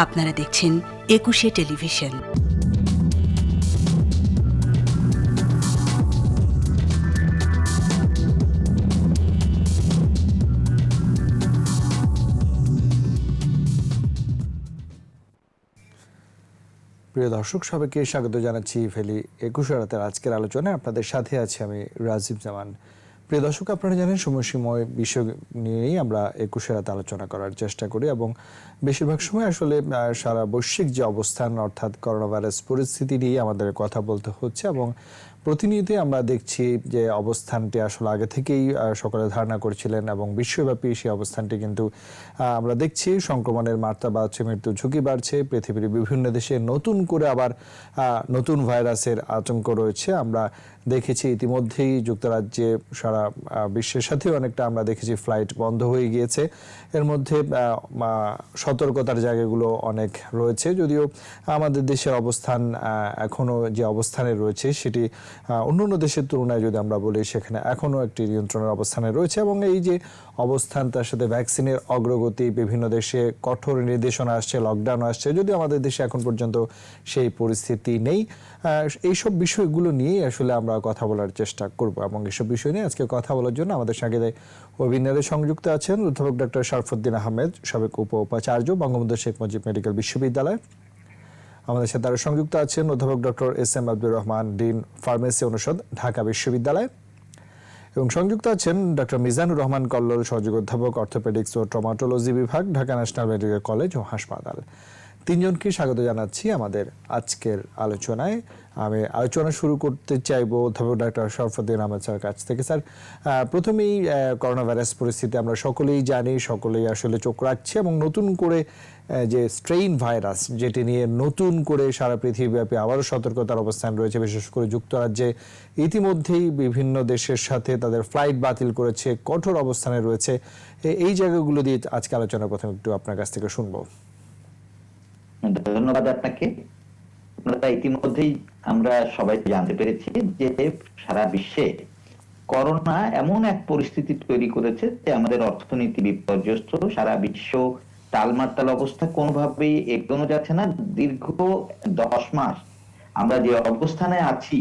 আপনারা দেখছেন একুশে টেলিভিশন। প্রিয় দর্শক, সবাইকে স্বাগত জানাচ্ছি ফেলি ২১ রাতের আজকের আলোচনায়। আপনাদের সাথে আছি আমি রাজীব জামান। প্রিয় দর্শক, আপনারা জানেন সময়সীময় বিষয় নিয়েই আমরা ২১ রাতে আলোচনা করার চেষ্টা করি এবং বেশিরভাগ সময় আসলে সারা বৈশ্বিক যে অবস্থান অর্থাৎ করোনা ভাইরাস পরিস্থিতি নিয়ে আমাদের কথা বলতে হচ্ছে এবং প্রতিনিয়তই আমরা দেখছি যে অবস্থানটি আসলে আগে থেকেই সকলে ধারণা করছিলেন এবং বিশ্বব্যাপী সেই অবস্থানটি কিন্তু আমরা দেখছি সংক্রমণের মাত্রা বাড়ছে, মৃত্যু ঝুঁকি বাড়ছে, পৃথিবীর বিভিন্ন দেশে নতুন করে আবার নতুন ভাইরাসের আতঙ্ক রয়েছে। আমরা দেখেছি ইতিমধ্যেই যুক্তরাজ্যে সারা বিশ্বের সাথেও অনেকটা আমরা দেখেছি ফ্লাইট বন্ধ হয়ে গিয়েছে। এর মধ্যে সতর্কতার জায়গাগুলো অনেক রয়েছে, যদিও আমাদের দেশের অবস্থান এখনো যে অবস্থানে রয়েছে সেটি অন্যান্য দেশের তুলনায় যদি আমরা বলি সেখানে এখনো একটি নিয়ন্ত্রণের অবস্থানে রয়েছে এবং এই যে অবস্থান তার সাথে ভ্যাকসিনের অগ্রগতি, বিভিন্ন দেশে কঠোর নির্দেশনা আসছে, লকডাউন আসছে, যদিও আমাদের দেশে এখন পর্যন্ত সেই পরিস্থিতি নেই। এইসব বিষয়গুলো নিয়েই আসলে আমরা কথা বলার চেষ্টা করব এবং এইসব বিষয় নিয়ে আজকে কথা বলার জন্য আমাদের সঙ্গে ওয়েবিনারে সংযুক্ত আছেন অধ্যাপক ডক্টর শরফুদ্দিন আহমেদ, সাবেক উপাচার্য, বঙ্গবন্ধু শেখ মুজিব মেডিকেল বিশ্ববিদ্যালয়। আমাদের সাথে আরো সংযুক্ত আছেন অধ্যাপক doctor S M Abdur Rahman, dean pharmacy অনুষদ, ঢাকা বিশ্ববিদ্যালয়, এবং সংযুক্ত আছেন ডক্টর মিজানুর রহমান কল্লোল, সহযোগী অধ্যাপক, অর্থোপেডিক্স ও ট্রমাটোলজি বিভাগ, ঢাকা ন্যাশনাল মেডিকেল কলেজ ও হাসপাতাল। তিনজনকে স্বাগত জানাচ্ছি আমাদের আজকের আলোচনায়। আমি আলোচনা শুরু করতে চাইব অধ্যাপক ডক্টর শরফুদ্দিন আহমেদ স্যার কাছ থেকে। স্যার, প্রথমেই করোনা ভাইরাস পরিস্থিতি আমরা সকলেই জানি, সকলেই আসলে চোখ রাখছে এবং নতুন করে যে স্ট্রেইন ভাইরাস, যেটি নিয়ে নতুন করে সারা পৃথিবীব্যাপী আবারও সতর্কতার অবস্থান রয়েছে, বিশেষ করে যুক্তরাজ্যে ইতিমধ্যেই বিভিন্ন দেশের সাথে তাদের ফ্লাইট বাতিল করেছে, কঠোর অবস্থানে রয়েছে। এই জায়গাগুলো দিয়ে আজকে আলোচনা প্রথমে একটু আপনার কাছ থেকে শুনবো। ধন্যবাদ আপনাকে। আপনারা ইতিমধ্যেই আমরা সবাই জানতে পেরেছি যে সারা বিশ্বে করোনা এমন এক পরিস্থিতি তৈরি করেছে যে আমাদের অর্থনীতি বিপর্যস্ত, সারা বিশ্ব টালমাটাল অবস্থা, কোনোভাবেই এগোনো যাচ্ছে না। দীর্ঘ 10 মাস আমরা যে অবস্থানে আছি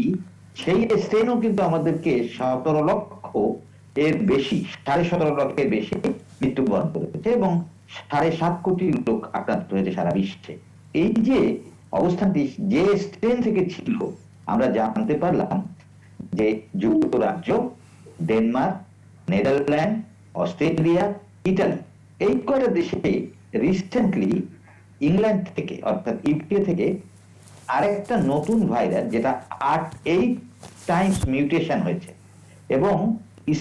সেই স্ট্রেনও কিন্তু আমাদেরকে 17 লক্ষ এর বেশি, 17.5 লক্ষের বেশি মৃত্যুবরণ করেছে এবং 7.5 কোটি লোক আক্রান্ত হয়েছে সারা বিশ্বে। এই যে অবস্থানটি যে স্ট্রেন থেকে ছিল, আমরা জানতে পারলাম যে যুক্তরাজ্য, ডেনমার্ক, নেদারল্যান্ড, অস্ট্রেলিয়া, ইটালি, এই কয়টা দেশে রিসেন্টলি ইংল্যান্ড থেকে অর্থাৎ ইউকে থেকে আরেকটা নতুন ভাইরাস, যেটা 8 টাইমস মিউটেশন হয়েছে এবং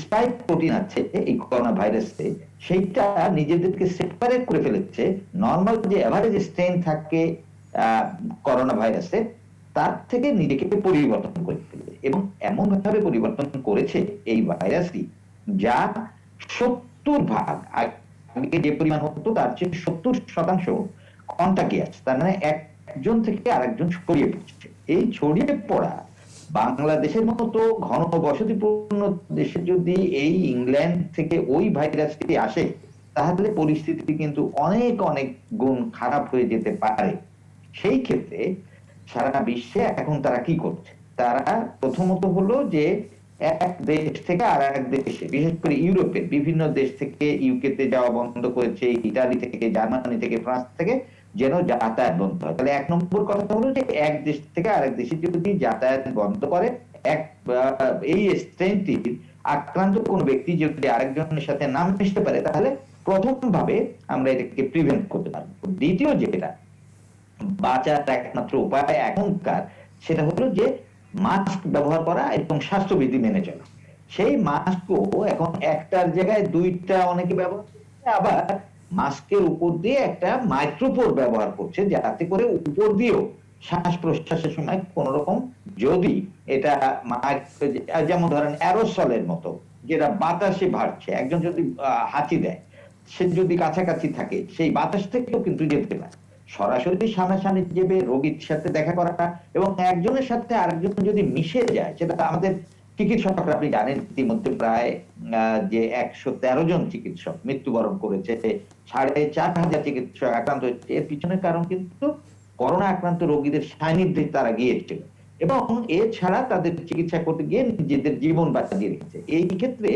স্পাইক প্রোটিন আছে এই করোনা ভাইরাসে, সেইটা নিজেদেরকে সেপারেট করে ফেলেছে নর্মাল যে এভারেজ স্ট্রেন থাকে করোনা ভাইরাসে, তার থেকে নিজেকে পরিবর্তন করে ফেলেছে এবং এমন ভাবে পরিবর্তন করেছে এই ভাইরাসটি যা 70 ভাগ আগে যে পরিমাণ হতো তার চেয়ে 70% কন্টাগিয়াস, তার মানে একজন থেকে আরেকজন ছড়িয়ে পড়ছে। এই ছড়িয়ে পড়া বাংলাদেশের মতো ঘন বসতিপূর্ণ দেশে যদি এই ইংল্যান্ড থেকে ওই ভাইরাসটি আসে, তাহলে পরিস্থিতি কিন্তু অনেক অনেক গুণ খারাপ হয়ে যেতে পারে। সেই ক্ষেত্রে সারা বিশ্বে এখন তারা কি করছে? তারা প্রথমত হলো যে এক দেশ থেকে আর এক দেশে, বিশেষ করে ইউরোপের বিভিন্ন দেশ থেকে ইউকেতে যাওয়া বন্ধ করেছে, ইটালি থেকে, জার্মানি থেকে, ফ্রান্স থেকে যেন যাতায়াত বন্ধ হয়। তাহলে 1 নম্বর কথা হলো যে এক দেশ থেকে আরেক দেশে যদি যাতায়াত বন্ধ করে, এই স্ট্রেনটির আক্রান্ত কোন ব্যক্তি যদি আরেকজনের সাথে না মিশতে পারে, তাহলে প্রথম ভাবে আমরা এটাকে প্রিভেন্ট করতে পারবো। দ্বিতীয় যেটা বাঁচার একমাত্র উপায় এখনকার, সেটা হলো যে মাস্ক ব্যবহার করা এবং স্বাস্থ্যবিধি মেনে চলা। সেই মাস্কও এখন একটার জায়গায় 2টা অনেকে ব্যবহার করছে, আবার মাস্কের উপর দিয়ে একটা মাইক্রোপোর ব্যবহার করছে, যাতে করে উপর দিয়েও শ্বাস প্রশ্বাসের সময় কোন রকম যদি এটা যেমন ধরেন অ্যারোসলের মতো, যেটা বাতাসে ভাসছে, একজন যদি হাঁচি দেয়, সে যদি কাছাকাছি থাকে সেই বাতাস থেকেও কিন্তু যেতে পারে। সরাসরি সামনাসামনি যাবে রোগীর সাথে দেখা করাটা এবং একজনের সাথে আরেকজন যদি মিশে যায়, সেটা আমাদের চিকিৎসকরা আপনি জানেন ইতিমধ্যে প্রায় যে 113 জন চিকিৎসক মৃত্যুবরণ করেছে, 4,500 চিকিৎসক আক্রান্ত হয়েছে। এর পিছনের কারণ কিন্তু করোনা আক্রান্ত রোগীদের সান্নিধ্যে তারা গিয়েছিল এবং এছাড়া তাদের চিকিৎসা করতে গিয়ে নিজেদের জীবন বাঁচিয়ে রেখেছে। এই ক্ষেত্রে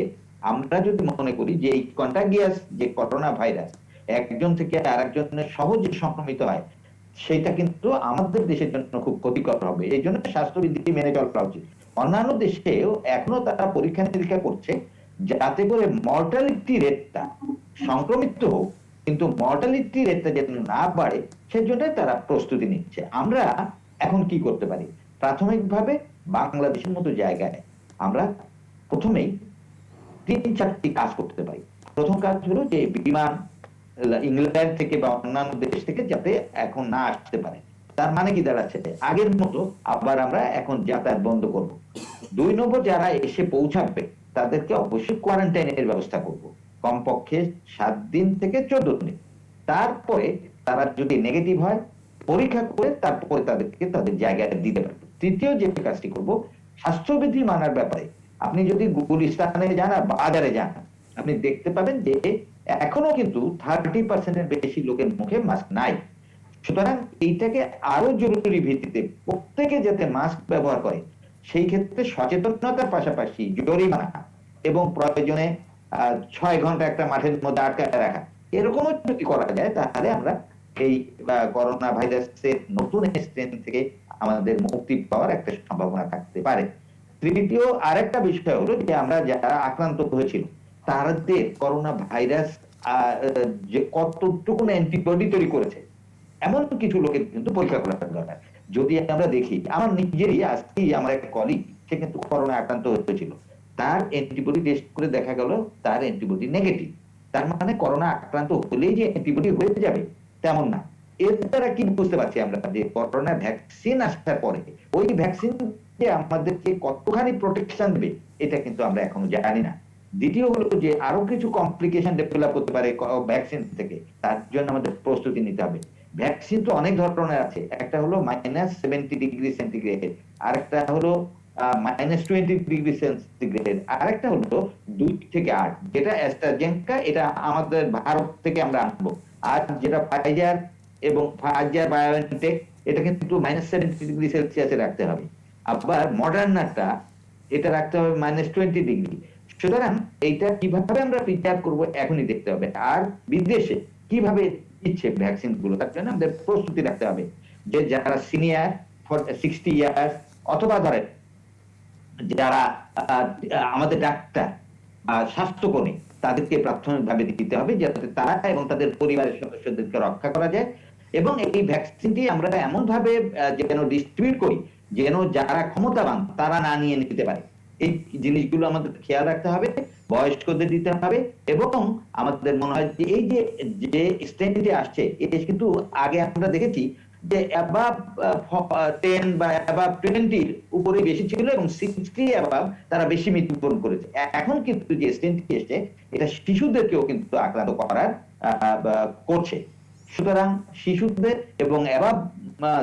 আমরা যদি মনে করি যে এই কন্টাগিয়াস যে করোনা ভাইরাস একজন থেকে আরেকজনের সহজে সংক্রমিত হয়, সেটা কিন্তু আমাদের দেশের জন্য খুব ক্ষতিকর হবে। এই জন্য স্বাস্থ্যবিধি মেনে চলা উচিত। অন্যান্য দেশেও এখনো তারা পরীক্ষা নিরীক্ষা করছে যাতে করে মর্টালিটি রেটটা সংক্রমিত হোক কিন্তু মর্টালিটি রেটটা যেন না বাড়ে, সেজন্য তারা প্রস্তুতি নিচ্ছে। আমরা এখন কি করতে পারি? প্রাথমিকভাবে বাংলাদেশের মতো জায়গায় আমরা প্রথমেই 3-4টি কাজ করতে পারি। প্রথম কাজ হলো যে বিমান ইংল্যান্ড থেকে বা অন্যান্য দেশ থেকে যাতে এখন না আসতে পারে। তার মানে কি দাঁড়াচ্ছে? আগের মতো আবার আমরা এখন যাতায়াত বন্ধ করব। 2 নম্বর, যারা এসে পৌঁছাবে তাদেরকে অবশ্যই কোয়ারেন্টাইনের ব্যবস্থা করব, কমপক্ষে 7 দিন থেকে 14 দিন। তারপরে তারা যদি নেগেটিভ হয় পরীক্ষা করে তারপরে তাদেরকে তাদের জায়গায় দিতে পারবে। তৃতীয় যে কাজটি করব, স্বাস্থ্যবিধি মানার ব্যাপারে আপনি যদি গুলিস্তানে যান আর বাজারে যান, আপনি দেখতে পাবেন যে এখনো কিন্তু 30% এর বেশি লোকের মুখে মাস্ক নাই। সুতরাং এইটাকে আরো জরুরি ভিত্তিতে প্রত্যেকে যাতে মাস্ক ব্যবহার করে, সেই ক্ষেত্রে সচেতনতার পাশাপাশি জরিমানা এবং প্রয়োজনে 6 ঘন্টা একটা মাঠের মধ্যে আটকায় রাখা, এরকমও যদি করা যায় তাহলে আমরা এই করোনা ভাইরাসের নতুন স্ট্রেন থেকে আমাদের মুক্তি পাওয়ার একটা সম্ভাবনা থাকতে পারে। তৃতীয় আরেকটা বিষয় হলো যে আমরা যারা আক্রান্ত হয়েছিল তাদের করোনা ভাইরাস যে কতটুকু অ্যান্টিবডি তৈরি করেছে এমন কিছু লোকের কিন্তু পরীক্ষা করা দরকার। যদি আমরা দেখি, আমার নিজেরই আজকেই আমার একটা কলিগ, সে কিন্তু করোনা আক্রান্ত হয়েছিল, তার অ্যান্টিবডি টেস্ট করে দেখা গেল তার অ্যান্টিবডি নেগেটিভ। তার মানে করোনা আক্রান্ত হলেই যে অ্যান্টিবডি হয়ে যাবে তেমন না। এর দ্বারা কি বুঝতে পারছি আমরা যে করোনা ভ্যাকসিন আসার পরে ওই ভ্যাকসিন যে আমাদেরকে কতখানি প্রোটেকশন দেবে এটা কিন্তু আমরা এখনো জানি না। দ্বিতীয় হলো যে আরো কিছু কমপ্লিকেশন ডেভেলপ হতে পারে ভ্যাকসিন থেকে, তার জন্য আমাদের প্রস্তুতি নিতে হবে। ভ্যাকসিন তো অনেক ধরনের আছে, একটা হলো -70°C, আরেকটা হলো -20°C, আরেকটা হলো 2 থেকে 8, যেটা অ্যাস্ট্রাজেনেকা, এটা আমাদের ভারত থেকে আমরা আনবো। আর যেটা ফাইজার এবং ফাইজার বায়োএনটেক, এটা কিন্তু -70°C রাখতে হবে। আবার মডার্নাটা এটা রাখতে হবে -20°। সুতরাং এইটা কিভাবে আমরা প্রিপেয়ার করব এখনই দেখতে হবে। আর বিদেশে কিভাবে দিচ্ছে ভ্যাকসিন গুলো, তার জন্য আমাদের প্রস্তুতি রাখতে হবে। যে যারা সিনিয়র 60 ইয়ার্স অথবা ধরেন যারা আমাদের ডাক্তার স্বাস্থ্যকর্মী, তাদেরকে প্রাথমিকভাবে দিতে হবে যাতে তারা এবং তাদের পরিবারের সদস্যদেরকে রক্ষা করা যায়। এবং এই ভ্যাকসিনটি আমরা এমন ভাবে যেন ডিস্ট্রিবিউট করি যেন যারা ক্ষমতাবান তারা না নিয়ে নিতে পারে। এই জিনিসগুলো আমাদের খেয়াল রাখতে হবে, বয়স্কদের দিতে হবে। এবং আমাদের মনে হয় যে এই যে স্ট্রেনটি আসছে এটা কিন্তু আগে আমরা দেখেছি যে অ্যাবাভ 10 বা অ্যাবাভ 20 উপরে বেশি ছিল এবং 60 অ্যাবাভ তারা বেশি মৃত্যুবরণ করেছে। এখন কিন্তু যে স্ট্রেনটি এসছে এটা শিশুদেরকেও কিন্তু আক্রান্ত করার করছে। সুতরাং শিশুদের এবং অ্যাবাভ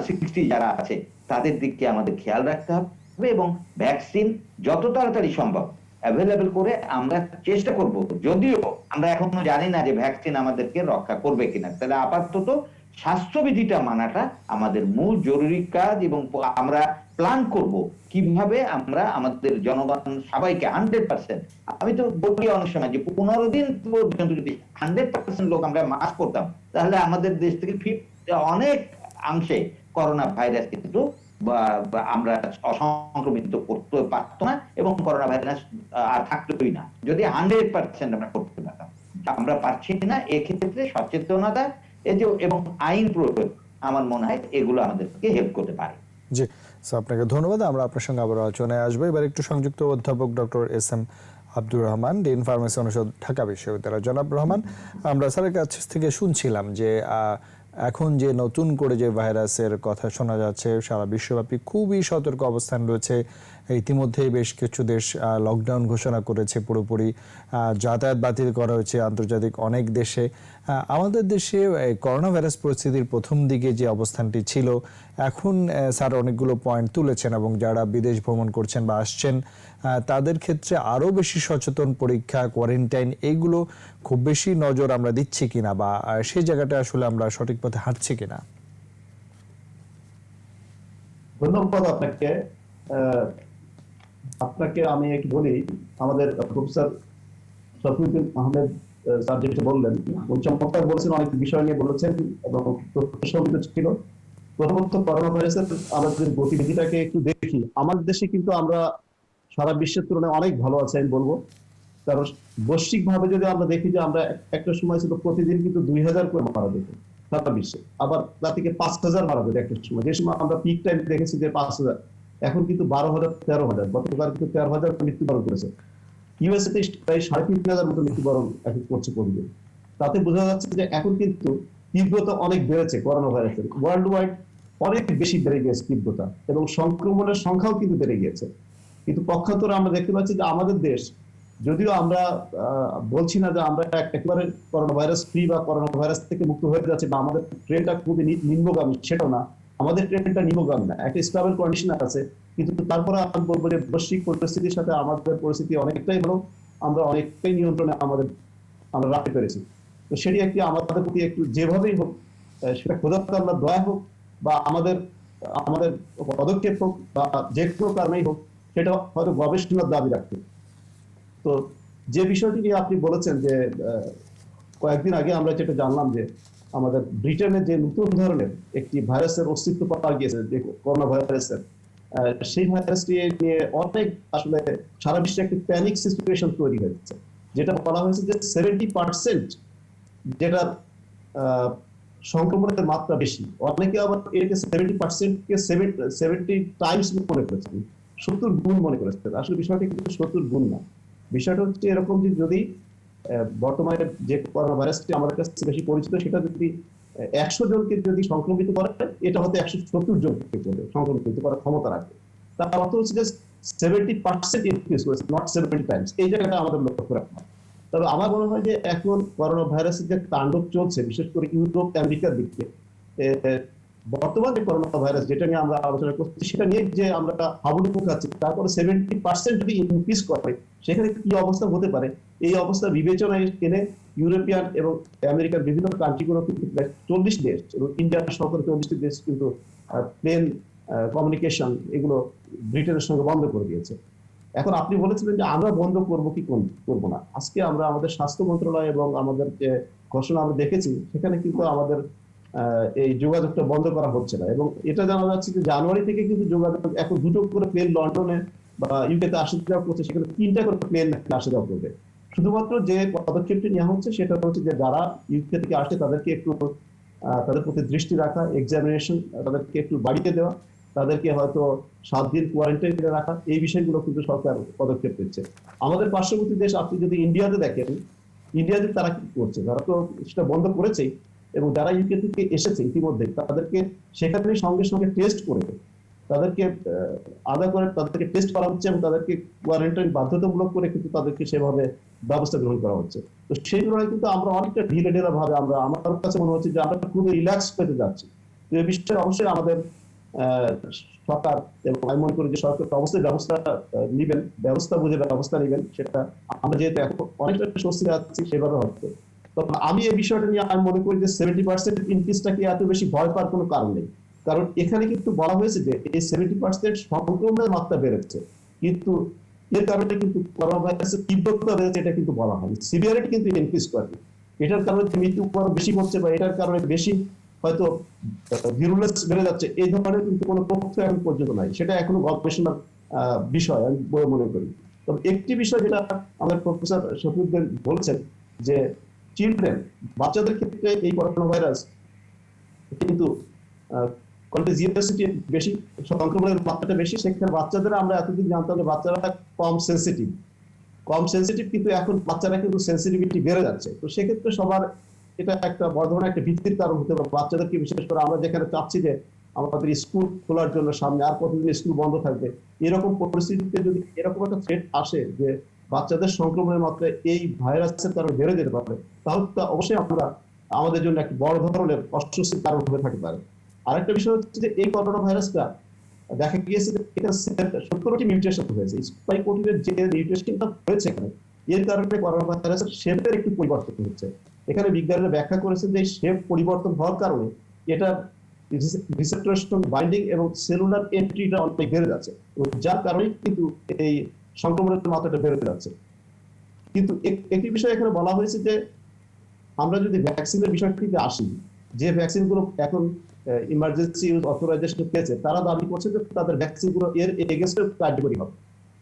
60 যারা আছে তাদের দিকে আমাদের খেয়াল রাখতে হবে এবং ভ্যাকসিন যত তাড়াতাড়ি সম্ভব অ্যাভেলেবল করে আমরা চেষ্টা করব। যদিও আমরা এখনো জানি না যে ভ্যাকসিন আমাদেরকে রক্ষা করবে কিনা, তাহলে আপাতত স্বাস্থ্যবিধিটা মানাটা আমাদের মূল জরুরি কাজ এবং আমরা প্ল্যান করব কিভাবে আমরা আমাদের জনগণ সবাইকে 100%, আমি তো বলি অনেক সময় যে 15 দিন পর্যন্ত যদি 100% লোক আমরা মাস্ক করতাম তাহলে আমাদের দেশ থেকে অনেক অংশে করোনা ভাইরাস কিন্তু আমরা অসংক্রমিত করতে পারতো না এবং করোনা ভাইরাস আর থাকতোই না যদি 100% আমরা করতে পারতাম। আমরা পারছি না। এক্ষেত্রে সচেতনতা এবং আইন প্রয়োগ আমার মনে হয় এগুলো আমাদেরকে হেল্প করতে পারে। জি আপনাকে ধন্যবাদ। আমরা আপনার সঙ্গে আবার আলোচনায় আসবো। এবার একটু সংযুক্ত অধ্যাপক doctor SM. Abdur Rahman, dean pharmacy অনুষদ, ঢাকা বিশ্ববিদ্যালয়। জনাব রহমান, আমরা স্যারের কাছ থেকে শুনছিলাম যে এখন যে নতুন করে যে ভাইরাসের কথা শোনা যাচ্ছে সারা বিশ্বব্যাপী খুবই সতর্ক অবস্থান রয়েছে। ইতিমধ্যেই বেশ কিছু দেশ লকডাউন ঘোষণা করেছে, পুরোপুরি যাতায়াত বাতিল করা হয়েছে আন্তর্জাতিক অনেক দেশে। আমাদের দেশে করোনা ভাইরাস পরিস্থিতির প্রথম দিকে যে অবস্থানটি ছিল, এখন স্যার অনেকগুলো পয়েন্ট তুলেছেন এবং যারা বিদেশ ভ্রমণ করছেন বা আসছেন তাদের ক্ষেত্রে আরও বেশি সচেতন, পরীক্ষা, কোয়ারেন্টাইন, এইগুলো খুব বেশি নজর আমরা দিচ্ছি কিনা বা সেই জায়গাটা আসলে আমরা সঠিক পথে হাঁটছি কিনা। ধন্যবাদ আপনাকে। আপনাকে আমি একটু বলি, আমাদের প্রফেসর শফিউদ্দিন আহমেদ স্যার যেটা বললেন, উনি চমৎকার বলেছেন, অনেক বিষয় নিয়ে বলেছেন এবং প্রশ্নবিদ্ধ ছিল। প্রথমত করোনা ভাইরাসের আমরা যদি গতিবিধিটাকে একটু দেখি, আমাদের দেশে কিন্তু আমরা সারা বিশ্বের তুলনায় অনেক ভালো আছে আমি বলবো। কারণ বৈশ্বিক ভাবে যদি আমরা দেখি যে আমরা একটা সময় ছিল প্রতিদিন কিন্তু 2000 করে মারা যেত সারা বিশ্বে, আবার রাতিকে 5000 মারা যেত একটা সময়। যে সময় আমরা পিক টাইম দেখেছি যে 5000, এখন কিন্তু 12,000, 13,000, গতকাল কিন্তু 13,000 মৃত্যুবরণ করেছে। ইউএসএ তে প্রায় 3,500 মতো মৃত্যুবরণ এখন করছে কোভিডে। তাতে বোঝা যাচ্ছে যে এখন কিন্তু তীব্রতা অনেক বেড়েছে করোনা ভাইরাসের, ওয়ার্ল্ড ওয়াইড অনেক বেশি বেড়ে গিয়েছে তীব্রতা, এবং সংক্রমণের সংখ্যাও কিন্তু বেড়ে গিয়েছে। কিন্তু পক্ষান্তরে আমরা দেখতে পাচ্ছি যে আমাদের দেশ, যদিও আমরা বলছি না যে আমরা একেবারে করোনা ভাইরাস ফ্রি বা করোনা ভাইরাস থেকে মুক্ত হয়ে যাচ্ছে বা আমাদের ট্রেনটা খুবই নিম্নগামী, সেটাও না। আমাদের ট্রেনটা নিম্নগামী না, একটা স্টেবল কন্ডিশন আছে। কিন্তু তারপরে আমি বলবো যে বৈশ্বিক পরিস্থিতির সাথে আমাদের পরিস্থিতি অনেকটাই ভালো, আমরা অনেকটাই নিয়ন্ত্রণে আমরা রাখতে পেরেছি। তো সেটি একটি আমাদের প্রতি একটু যেভাবেই হোক, সেটা খোদাতে আল্লাহর দয়া হোক বা আমাদের আমাদের পদক্ষেপ হোক বা যে কোনো কারণেই হোক, সেটা হয়তো গবেষণার দাবি রাখবে। তো যে বিষয়টি নিয়ে আপনি বলেছেন যে কয়েকদিন আগে আমরা যেটা জানলাম যে আমাদের ব্রিটেনের যে নতুন ধরনের একটি ভাইরাসের অস্তিত্ব পাওয়া গিয়েছে, যে করোনা ভাইরাসের, সেই ভাইরাসটি নিয়ে অনেক আসলে সারা বিশ্বে একটি প্যানিক সিচুয়েশন তৈরি হয়েছে। যেটা বলা হয়েছে যে 70% যেটা সংক্রমণের মাত্রা বেশি, অনেকে আবার এটাকে 70%কে 70 টাইমস মনে করেছেন, 70 গুণ মনে করেছেন। আসলে বিষয়টা কিন্তু 70 গুণ না। বিষয়টা হচ্ছে এরকম যে যদি বর্তমানে যে করোনা ভাইরাসটি আমাদের কাছে বেশি পরিচিত, সেটা যদি 100 জনকে যদি সংক্রমিত করে, এটা হয়তো 170 জনকে সংক্রমিত করার ক্ষমতা রাখে। তার অর্থ হচ্ছে যে 70% ইনক্রিজ করেছে, নট 70 টাইমস। এই জায়গাটা আমাদের লক্ষ্য রাখতে হবে। তবে আমার মনে হয় যে এখন করোনা ভাইরাসের যে তাণ্ডব চলছে, বিশেষ করে ইউরোপ, আমেরিকার দিকে, বর্তমান যে করোনা ভাইরাস যেটা নিয়ে আমরা আলোচনা করছি, সেটা নিয়ে যে আমরা হাবুডুবু খাচ্ছি, তারপরে 70% যদি ইনক্রিজ করে, সেখানে কি অবস্থা হতে পারে, এই অবস্থা বিবেচনায় এনে ইউরোপিয়ান এবং আমেরিকার বিভিন্ন কান্ট্রিগুলো কিন্তু প্রায় 40 দেশ এবং ইন্ডিয়ার সরকার 40টি দেশ কিন্তু প্লেন কমিউনিকেশন এগুলো ব্রিটেনের সঙ্গে বন্ধ করে দিয়েছে। এখন আপনি বলেছিলেন যে আমরা বন্ধ করব কি করবো না। আজকে আমরা আমাদের স্বাস্থ্য মন্ত্রণালয় এবং আমাদের যে ঘোষণা আমরা দেখেছি, সেখানে কিন্তু আমাদের এই যোগাযোগটা বন্ধ করা হচ্ছে না। এবং এটা জানা যাচ্ছে যে জানুয়ারি থেকে কিন্তু যোগাযোগ এখন 2টো করে প্লেন লন্ডনে বা ইউকেতে আসা যাওয়া করছে, সেখানে 3টা করে প্লেন আসা যাওয়া করবে। শুধুমাত্র যে পদক্ষেপটি নেওয়া হচ্ছে সেটা হচ্ছে যে যারা ইউকে থেকে আসে তাদেরকে একটু তাদের প্রতি দৃষ্টি রাখা, এক্সামিনেশন তাদেরকে একটু বাড়িতে দেওয়া, তাদেরকে হয়তো 7 দিন কোয়ারেন্টাইনে রাখা, এই বিষয়গুলো কিন্তু সরকার পদক্ষেপ নিচ্ছে। আমাদের পার্শ্ববর্তী দেশ আপনি যদি ইন্ডিয়াতে দেখেন, ইন্ডিয়াতে তারা কি করছে, তারা তো সেটা বন্ধ করেছেই, এবং যারা ইউকে থেকে এসেছে ইতিমধ্যে তাদেরকে সেখানে সঙ্গে সঙ্গে টেস্ট করে তাদেরকে আলাদা করে তাদেরকে টেস্ট করা হচ্ছে এবং তাদেরকে কোয়ারেন্টাইন বাধ্যতামূলক করে কিন্তু তাদেরকে সেভাবে ব্যবস্থা গ্রহণ করা হচ্ছে। তো সেই তুলনায় কিন্তু আমরা অনেকটা ঢিলে ঢেলা ভাবে আমার কাছে মনে হচ্ছে যে আমরা খুবই রিল্যাক্স পেতে যাচ্ছি। তো এই বিষয়ে অবশ্যই আমাদের সরকার, এবং আমি মনে করি যে সরকার অবশ্যই ব্যবস্থা বুঝে ব্যবস্থা নেবেন। সেটা আমরা যেহেতু এখন অনেকটা স্বস্তি যাচ্ছি সেভাবে হচ্ছে। তখন আমি এই বিষয়টা নিয়ে আমি মনে করি যে 70% ইনক্রিজটাকে এত বেশি ভয় পাওয়ার কোনো কারণ নেই। কারণ এখানে কিন্তু বলা হয়েছে যে এই 70% সংক্রমণের মাত্রা বেড়েছে, কিন্তু এর কারণে কিন্তু করোনা ভাইরাসের তীব্রতা বেড়েছে এটা কিন্তু বলা হয়, সিভিয়ারিটি কিন্তু ইনক্রিজ করে। এটার কারণে মৃত্যু বেশি ঘটছে বা এটার কারণে বেশি হয়তো ভিরুলেন্স বেড়ে যাচ্ছে, এই ধরনের কিন্তু কোনো তথ্য এখন পর্যন্ত নাই। সেটা এখনো গবেষণার বিষয় আমি মনে করি। তবে একটি বিষয় যেটা আমাদের প্রফেসর শফিউদ্দিন বলছেন যে চিলড্রেন, বাচ্চাদের ক্ষেত্রে এই করোনা ভাইরাস কিন্তু কন্টেজিয়াসিটি বেশি, সংক্রমণের মাত্রাটা বেশি। সেখানে বাচ্চাদের আমরা এতদিন জানতাম যে বাচ্চারা কম সেন্সিটিভ, কিন্তু এখন বাচ্চারা কিন্তু সেন্সিটিভিটি বেড়ে যাচ্ছে। তো সেক্ষেত্রে সবার এটা একটা বড় ধরনের একটা ভীতির কারণ হতে পারে বাচ্চাদেরকে, বিশেষ করে আমরা যেখানে চাচ্ছি যে আমাদের স্কুল খোলার জন্য সামনে আর কতদিন স্কুল বন্ধ থাকবে, এরকম পরিস্থিতিতে যদি এরকম একটা থ্রেট আসে যে বাচ্চাদের সংক্রমণের মাত্রা এই ভাইরাসের কারণে বেড়ে যেতে পারে, তাহলে অবশ্যই আমরা আমাদের জন্য একটা বড় ধরনের অস্বস্তির কারণ হয়ে থাকতে পারে। আরেকটা বিষয় হচ্ছে যে এই করোনা ভাইরাসটা দেখা গিয়েছে যে এটা 17টি মিউটেশন হয়েছে। স্পাইক প্রোটিনের যে মিউটেশনটা হয়েছে এখানে, এর কারণে করোনা ভাইরাসের শেপের একটু পরিবর্তন হচ্ছে। এখানে বিজ্ঞানীরা ব্যাখ্যা করেছে যে শেপ পরিবর্তন হওয়ার কারণে এটা রিসেপ্টর বাইন্ডিং এবং সেলুলার এন্ট্রিটা অনেক বেড়ে যাচ্ছে, যার কারণে কিন্তু এই সংক্রমণের মাত্রাটা বেড়ে যাচ্ছে। কিন্তু একটি বিষয় এখানে বলা হয়েছে যে আমরা যদি ভ্যাকসিনের বিষয়টিতে আসি, যে ভ্যাকসিনগুলো এখন ইমার্জেন্সি ইউজ অথরাইজেশন পেয়েছে, তারা দাবি করছে যে তাদের ভ্যাকসিনগুলো এর এগেইনস্টে কার্যকরী হবে।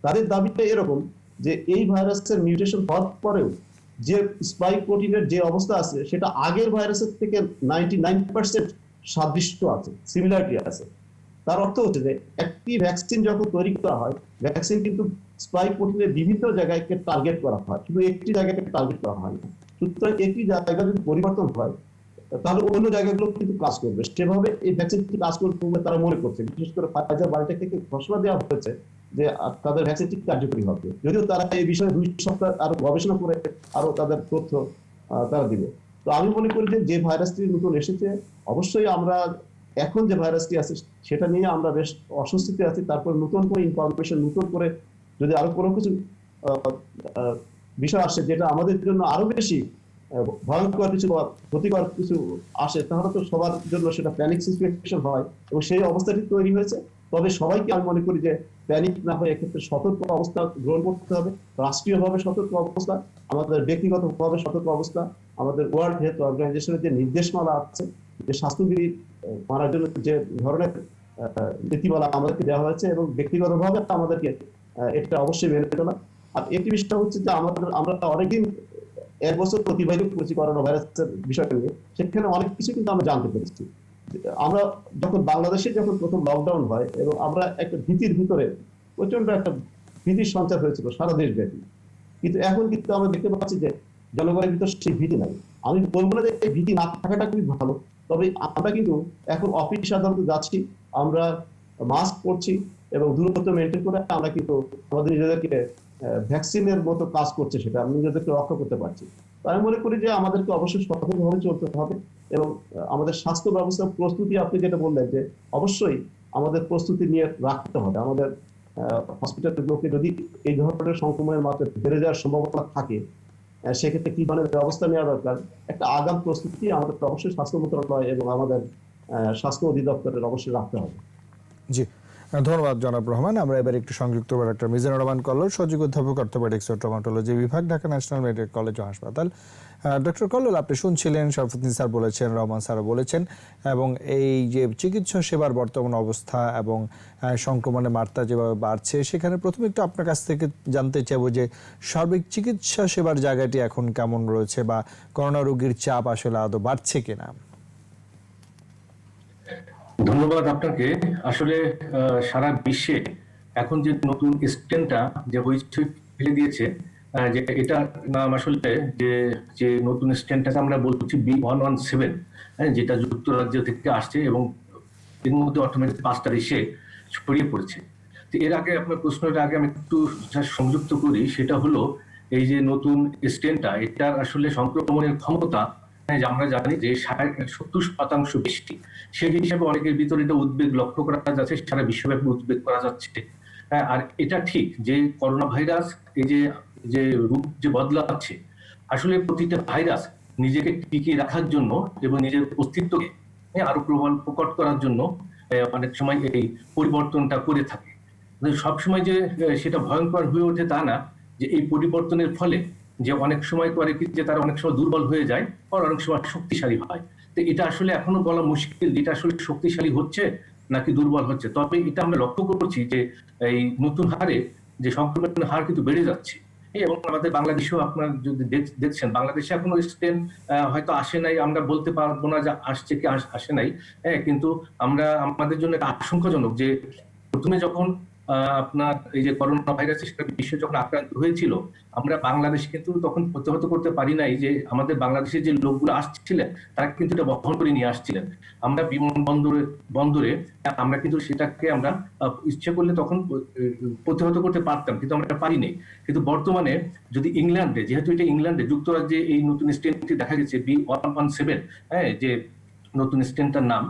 তাদের দাবিটা এরকম যে এই ভাইরাসের মিউটেশন হওয়ার পরেও যে স্পাইক প্রোটিনের যে অবস্থা আছে সেটা আগের ভাইরাসের থেকে 99% সাদৃশ্য আছে, সিমিলারিটি আছে। তার অর্থ হচ্ছে যে একটি ভ্যাকসিন যখন তৈরি করা হয়, ভ্যাকসিন কিন্তু স্পাইক প্রোটিনের বিভিন্ন জায়গাকে টার্গেট করা হয়, শুধু একটি জায়গাকে টার্গেট করা হয় না। সুতরাং একটি জায়গা যদি পরিবর্তন হয় তাহলে অন্য জায়গাগুলো কিন্তু কাজ করবে। সেভাবে এই ভ্যাকসিন কাজ করবে বলে তারা মনে করছে। বিশেষ করে ফাইজার বায়োটেক থেকে ঘোষণা দেওয়া হয়েছে যে তাদের ভ্যাকসিনটি কার্যকরী হবে, যদিও তারা এই বিষয়ে 2 সপ্তাহ আরো গবেষণা করে আরো তাদের তথ্য তারা দিবে। তো আমি মনে করি যে ভাইরাসটি নতুন এসেছে, অবশ্যই আমরা এখন যে ভাইরাসটি আছে সেটা নিয়ে আমরা বেশ অস্বস্তিতে আছি। তারপর নতুন করে ইনফরমেশন, নতুন করে যদি আরো কোনো কিছু বিষয় আসে যেটা আমাদের জন্য আরো বেশি ভয়ঙ্কর কিছু বা ক্ষতিকর কিছু আসে, তাহলে তো সবার জন্য সেটা প্যানিক সিচুয়েশন হয় এবং সেই অবস্থাটি তৈরি হয়েছে। তবে সবাইকে আমি মনে করি যে প্যানিক না হয়ে এক্ষেত্রে সতর্ক অবস্থা গ্রহণ করতে হবে। রাষ্ট্রীয়ভাবে সতর্ক অবস্থা, আমাদের ব্যক্তিগতভাবে সতর্ক অবস্থা, আমাদের ওয়ার্ল্ড হেলথ অর্গানাইজেশনের যে নির্দেশমালা আছে, যে স্বাস্থ্যবিধি মানার জন্য যে ধরনের নীতিমালা আমাদেরকে দেওয়া হয়েছে, এবং ব্যক্তিগতভাবে আমাদেরকে এটা অবশ্যই মেনে চলা। আর একটি বিষয় হচ্ছে যে আমরা অনেকদিন 1 বছর অতিবাহিত করেছি করোনা ভাইরাসের বিষয়টা নিয়ে, সেখানে অনেক কিছু কিন্তু আমরা জানতে পেরেছি। আমরা যখন বাংলাদেশে প্রথম লকডাউন হয় এবং আমরা একটা ভীতির ভিতরে প্রচন্ড একটা ভীতির সঞ্চার হয়েছিল সারা দেশব্যাপী, কিন্তু এখন কিন্তু আমরা দেখতে পাচ্ছি যে জনগণের ভিতর সেই ভীতি নাই। আমি বলবো না যে এই ভীতি না থাকাটা খুবই ভালো, তবে আমরা কিন্তু এখন অফিস আদালতে যাচ্ছি, আমরা মাস্ক পরছি এবং দূরত্ব মেনটেন করে আমরা কিন্তু আমাদের নিজেদেরকে ভ্যাকসিনের মতো কাজ করছে, সেটা আমি নিজেদেরকে রক্ষা করতে পারছি। আমি মনে করি যে আমাদেরকে অবশ্যই সতর্কভাবে চলতে হবে এবং আমাদের স্বাস্থ্য ব্যবস্থার প্রস্তুতি, আপনি যেটা বললেন যে অবশ্যই আমাদের প্রস্তুতি নিয়ে রাখতে হবে। আমাদের হসপিটালগুলোকে যদি এই ধরনের সংক্রমণের মাত্রা বেড়ে যাওয়ার সম্ভাবনা থাকে, সেক্ষেত্রে কি ধরনের ব্যবস্থা নেওয়া দরকার, একটা আগাম প্রস্তুতি আমাদের অবশ্যই স্বাস্থ্য মন্ত্রণালয় এবং আমাদের স্বাস্থ্য অধিদপ্তরের অবশ্যই রাখতে হবে। জি, ধন্যবাদ জনাব রহমান। আমরা এবার একটু সংযুক্ত ডক্টর মিজানুর রহমান কল্লোল, সহযোগী অধ্যাপক অর্থোপেডিক্স ও ট্রমাটোলজি বিভাগ, ঢাকা ন্যাশনাল মেডিকেল কলেজ ও হাসপাতাল। ডক্টর কল্লোল, আপনি শুনছিলেন শরফুদ্দিন স্যার বলেছেন, রহমান স্যারও বলেছেন, এবং এই যে চিকিৎসা সেবার বর্তমান অবস্থা এবং সংক্রমণের মাত্রা যেভাবে বাড়ছে, সেখানে প্রথমে একটু আপনার কাছ থেকে জানতে চাইব যে সার্বিক চিকিৎসা সেবার জায়গাটি এখন কেমন রয়েছে, বা করোনা রোগীর চাপ আসলে আদৌ বাড়ছে কিনা? ধন্যবাদ আপনাকে। আসলে সারা বিশ্বে এখন যে নতুন স্ট্রেনটা যে হইচই ফেলে দিয়েছে, যে এটা নাম আসলে যে নতুন স্ট্রেনটাকে আমরা বলছি B.1.1.7, যেটা যুক্তরাজ্য থেকে আসছে এবং এর মধ্যে অটোমেটিক 5টা দেশে ছড়িয়ে পড়েছে। তো এর আগে আপনার প্রশ্নটা আগে আমি একটু সংযুক্ত করি, সেটা হলো এই যে নতুন স্ট্রেনটা, এটার আসলে সংক্রমণের ক্ষমতা আমরা জানি যে 70% বেশি। সেই হিসাবে অনেকের ভিতরে এটা উদ্বেগ লক্ষ্য করা যাচ্ছে, সারা বিশ্বব্যাপী উদ্বেগ করা যাচ্ছে। আর এটা ঠিক যে করোনা ভাইরাস এই যে রূপ যে বদলাচ্ছে, আসলে প্রতিটা ভাইরাস নিজেকে টিকিয়ে রাখার জন্য এবং নিজের অস্তিত্বকে আরো প্রকট করার জন্য অনেক সময় এই পরিবর্তনটা করে থাকে। সবসময় যে সেটা ভয়ঙ্কর হয়ে ওঠে তা না, যে এই পরিবর্তনের ফলে যে অনেক সময় করে কি যে তারা অনেক সময় দুর্বল হয়ে যায়, আর অনেক সময় শক্তিশালী হয়। তো এটা আসলে এখনো বলা মুশকিল যেটা আসলে শক্তিশালী হচ্ছে নাকি দুর্বল হচ্ছে। তবে এটা আমরা লক্ষ্য করছি যে এই নতুন হারে যে সংক্রমণের হার কিন্তু বেড়ে যাচ্ছে। এবং আমাদের বাংলাদেশেও আপনার যদি দেখছেন, বাংলাদেশে এখনো স্ট্রেন হয়তো আসে নাই, আমরা বলতে পারবো না যে আসছে কি আসে নাই, কিন্তু আমরা আমাদের জন্য একটা আশঙ্কাজনক যে প্রথমে যখন আপনার এই যে করোনা ভাইরাসে সেটা বিশ্ব যখন আক্রান্ত হয়েছিল, আমরা বাংলাদেশ কিন্তু তখন প্রতিহত করতে পারি নাই। যে আমাদের বাংলাদেশের যে লোকগুলো আসছিলেন তারা কিন্তু এটা বহন করে নিয়ে আসছিলেন। আমরা বিমানবন্দরে বন্দরে আমরা কিন্তু সেটাকে আমরা ইচ্ছে করলে তখন প্রতিহত করতে পারতাম, কিন্তু আমরা এটা পারিনি। কিন্তু বর্তমানে যদি ইংল্যান্ডে, যেহেতু এটা ইংল্যান্ডে যুক্তরাজ্যে এই নতুন স্ট্রেনটি দেখা গেছে B.1.17, হ্যাঁ, যে নতুন স্ট্রেনটার নাম,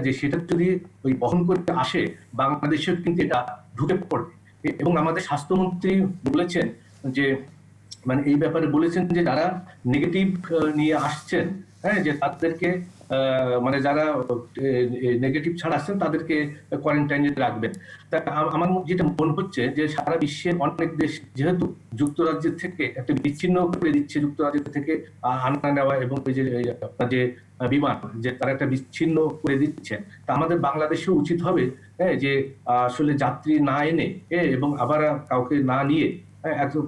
যে সেটা যদি ওই বহন করতে আসে বাংলাদেশেও কিন্তু এটা ঢুকে পড়বে। এবং আমাদের স্বাস্থ্যমন্ত্রী বলেছেন যে মানে এই ব্যাপারে বলেছেন যে যারা নেগেটিভ নিয়ে আসছেন, হ্যাঁ, যে তাদেরকে মানে যারা নেগেটিভ ছাড়া আসছেন তাদেরকে কোয়ারেন্টাইনে রাখবেন। তা আমার যেটা মনে হচ্ছে যে সারা বিশ্বের অনেক দেশ যেহেতু যুক্তরাজ্যের থেকে একটা বিচ্ছিন্ন করে দিচ্ছে, যুক্তরাজ্য থেকে আনা নেওয়া এবং ওই যে আপনার যে বিমান, যে তারা একটা বিচ্ছিন্ন করে দিচ্ছে, তা আমাদের বাংলাদেশেও উচিত হবে যে আসলে যাত্রী না এনে এবং আবার কাউকে না নিয়ে একদম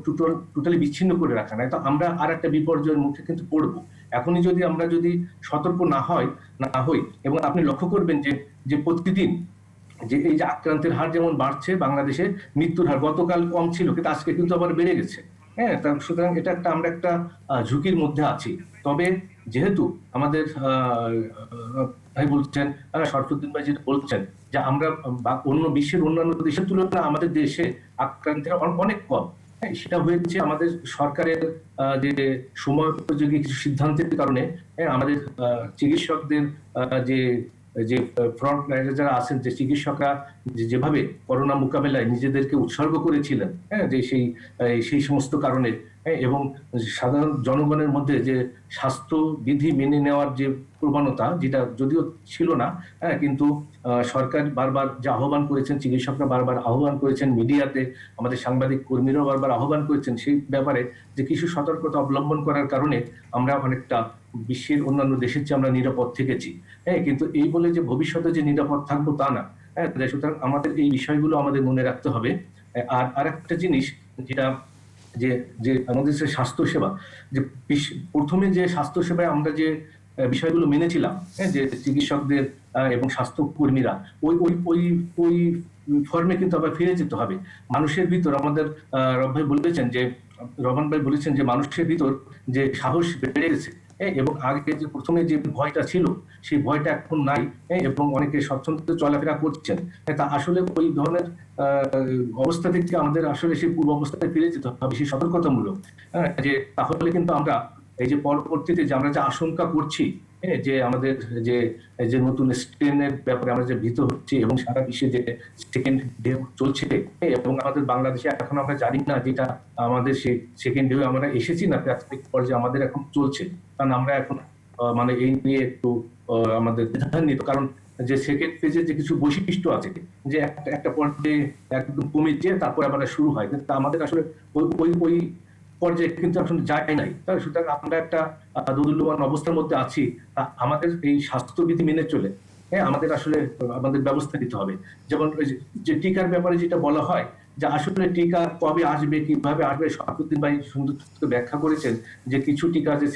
টোটালি বিচ্ছিন্ন করে রাখা নাই, তো আমরা আর একটা বিপর্যয়ের মুখে কিন্তু পড়বো। এখনই যদি আমরা সতর্ক না হই, এবং আপনি লক্ষ্য করবেন যে প্রতিদিন যে এই যে আক্রান্তের হার যেমন বাড়ছে, বাংলাদেশে মৃত্যুর হার গতকাল কম ছিল কিন্তু আজকে কিন্তু আবার বেড়ে গেছে। হ্যাঁ, সুতরাং এটা আমরা একটা ঝুঁকির মধ্যে আছি। তবে যেহেতু আমাদের ভাই বলছেন, শরফুদ্দিন ভাই যেটা বলছেন যে আমরা অন্য বিশ্বের অন্যান্য দেশের তুলনায় আমাদের দেশে আক্রান্তের অনেক কম, সেটা হয়েছে আমাদের সরকারের যে সময় উপযোগী কিছু সিদ্ধান্তের কারণে। আমাদের চিকিৎসকদের যে ফ্রন্ট লাইনে যারা আছেন, যে চিকিৎসকরা যেভাবে করোনা মোকাবেলায় নিজেদেরকে উৎসর্গ করেছিলেন, যে সেই সমস্ত কারণে, এবং সাধারণ জনগণের মধ্যে যে স্বাস্থ্যবিধি মেনে নেওয়ার যে প্রবণতা, যেটা যদিও ছিল না, কিন্তু সরকার বারবার যে আহ্বান করেছেন, চিকিৎসকরা বারবার আহ্বান করেছেন, মিডিয়াতে আমাদের সাংবাদিক কর্মীরাও বারবার আহ্বান করেছেন সেই ব্যাপারে যে কিছু সতর্কতা অবলম্বন করার কারণে আমরা অনেকটা বিশ্বের অন্যান্য দেশের চেয়ে আমরা নিরাপদ থেকেছি। কিন্তু এই বলে যে ভবিষ্যতে যে নিরাপদ থাকবো তা না। সুতরাং আমাদের এই বিষয়গুলো আমাদের মনে রাখতে হবে। আর একটা জিনিস যেটা যে আমাদের যে স্বাস্থ্যসেবা, যে প্রথমে যে স্বাস্থ্যসেবায় আমরা যে বিষয়গুলো মেনেছিলাম, যে চিকিৎসকদের এবং স্বাস্থ্য কর্মীরা ওই ফর্মে কিন্তু আবার ফিরে যেতে হবে। মানুষের ভিতর আমাদের রহমান ভাই বলেছেন যে মানুষের ভিতর যে সাহস বেড়ে গেছে, এবং আগে যে প্রথমে যে ভয়টা ছিল সেই ভয়টা এখন নাই, এবং অনেকে স্বচ্ছন্দে চলাফেরা করছেন। তা আসলে ওই ধরনের অবস্থা থেকে আমাদের আসলে সেই পূর্ব অবস্থায় ফিরে যেতে হবে, সেই সতর্কতামূলক, যে তাহলে কিন্তু আমরা এই যে পরবর্তীতে যে আমরা যে আশঙ্কা করছি, যে আমাদের যে নতুন স্ট্রেনের ব্যাপারে আমরা যে ভীত হচ্ছি, এবং সারা বিশ্বে যে সেকেন্ড ঢেউ চলছে, এবং আমাদের বাংলাদেশে এখন আমরা জানি না যেটা আমাদের সেই সেকেন্ড ঢেউ আমরা এসেছি না, প্রাথমিক পর্যায়ে আমাদের এখন চলছে। কারণ আমরা এখন মানে এই নিয়ে একটু আমাদের দ্বিধান্বিত, কারণ যে সেকেন্ড ফেজের যে কিছু বৈশিষ্ট্য আছে, যে একটা পর্যায়ে একদম কমিয়ে তারপর আবার শুরু হয়, কিন্তু আমাদের আসলে ওই পর্যায়ে কিন্তু আসলে যায় নাই। সুতরাং আমরা একটা দোদুল্যমান অবস্থার মধ্যে আছি। আমাদের এই স্বাস্থ্যবিধি মেনে চলে আমাদের আসলে আমাদের ব্যবস্থা নিতে হবে। যেমন যে টিকার ব্যাপারে যেটা বলা হয়, যে আসলে টিকা কবে আসবে, কিভাবে আসবে, শরফুদ্দিন ভাই সুন্দর ব্যাখ্যা করেছেন যে কিছু টিকা যে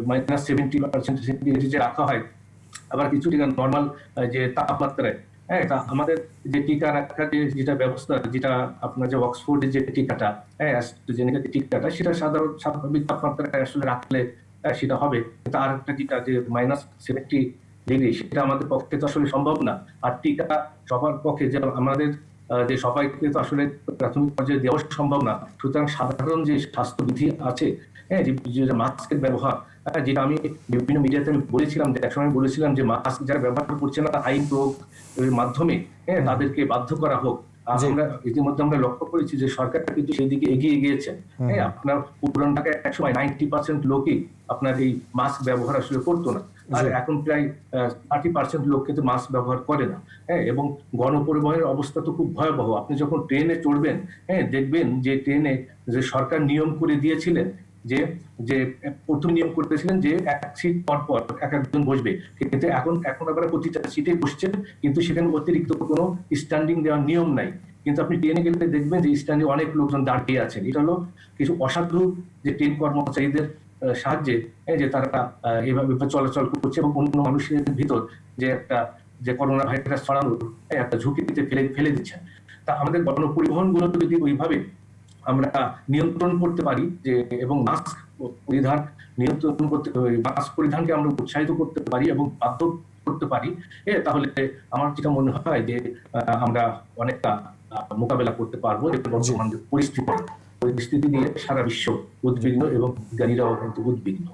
-70% যে রাখা হয়, আবার কিছু টিকা নর্মাল যে তাপমাত্রায়। তা আমাদের যে টিকা রাখার যেটা ব্যবস্থা, যেটা আপনার যে অক্সফোর্ডের যে টিকাটা, অ্যাস্ট্রাজেনেকা টিকাটা, সেটা সাধারণ স্বাভাবিক তাপমাত্রায় আসলে রাখলে সেটা হবে। কিন্তু আর একটা টিকা যে -70°, সেটা আমাদের পক্ষে তো আসলে সম্ভব না। আর টিকা সবার পক্ষে যে আমাদের যে সবাইকে তো আসলে প্রাথমিক পর্যায়ে দেওয়া সম্ভব না। সুতরাং সাধারণ যে স্বাস্থ্যবিধি আছে, যে মাস্কের ব্যবহার, যেটা আমি বিভিন্ন মিডিয়াতে বলেছিলাম, যে একসময় বলেছিলাম যে মাস্ক যারা ব্যবহার করছে না আইন প্রয়োগের মাধ্যমে তাদেরকে বাধ্য করা হোক। আমরা ইতিমধ্যে আমরা লক্ষ্য করেছি যে সরকার কিন্তু সেই দিকে এগিয়ে গিয়েছে। আপনার পুরান ঢাকায় একসময় 90% লোকই আপনার এই মাস্ক ব্যবহার আসলে করতো না, আর এখন প্রায় 30% লোক কিন্তু মাস্ক ব্যবহার করে না। এবং গণপরিবহনের অবস্থা তো খুব ভয়াবহ। আপনি যখন ট্রেনে চড়বেন, দেখবেন যে ট্রেনে যে সরকার নিয়ম করে দিয়েছিলেন, যে প্রথম নিয়ম করতেছিলেন যে এক সিট পর একজন বসবে, কিন্তু এখন আবার প্রতিটা সিটে বসছেন, কিন্তু সেখানে অতিরিক্ত কোনো স্ট্যান্ডিং দেওয়ার নিয়ম নাই। কিন্তু আপনি ট্রেনে গেলে দেখবেন যে স্ট্যান্ডে অনেক লোকজন দাঁড়িয়ে আছেন। এটা হলো কিছু অসাধু যে ট্রেন কর্মচারীদের সাহায্যে যে তারা এভাবে চলাচল করছে, এবং অন্য মানুষের ভিতর যে একটা যে করোনা ভাইরাস ছড়ানোর একটা ঝুঁকিতে ফেলে দিচ্ছেন। তা আমাদের গণপরিবহন গুলো যদি ওইভাবে আমরা নিয়ন্ত্রণ করতে পারি যে, এবং মাস্ক পরিধান নিয়ন্ত্রণ করতে, মাস্ক পরিধানকে আমরা উৎসাহিত করতে পারি এবং বাধ্য করতে পারি, তাহলে আমার যেটা মনে হয় যে আমরা অনেকটা মোকাবেলা করতে পারবো। এবং বর্তমান পরিস্থিতি নিয়ে সারা বিশ্ব উদ্বিগ্ন এবং বিজ্ঞানীরাও কিন্তু উদ্বিগ্ন।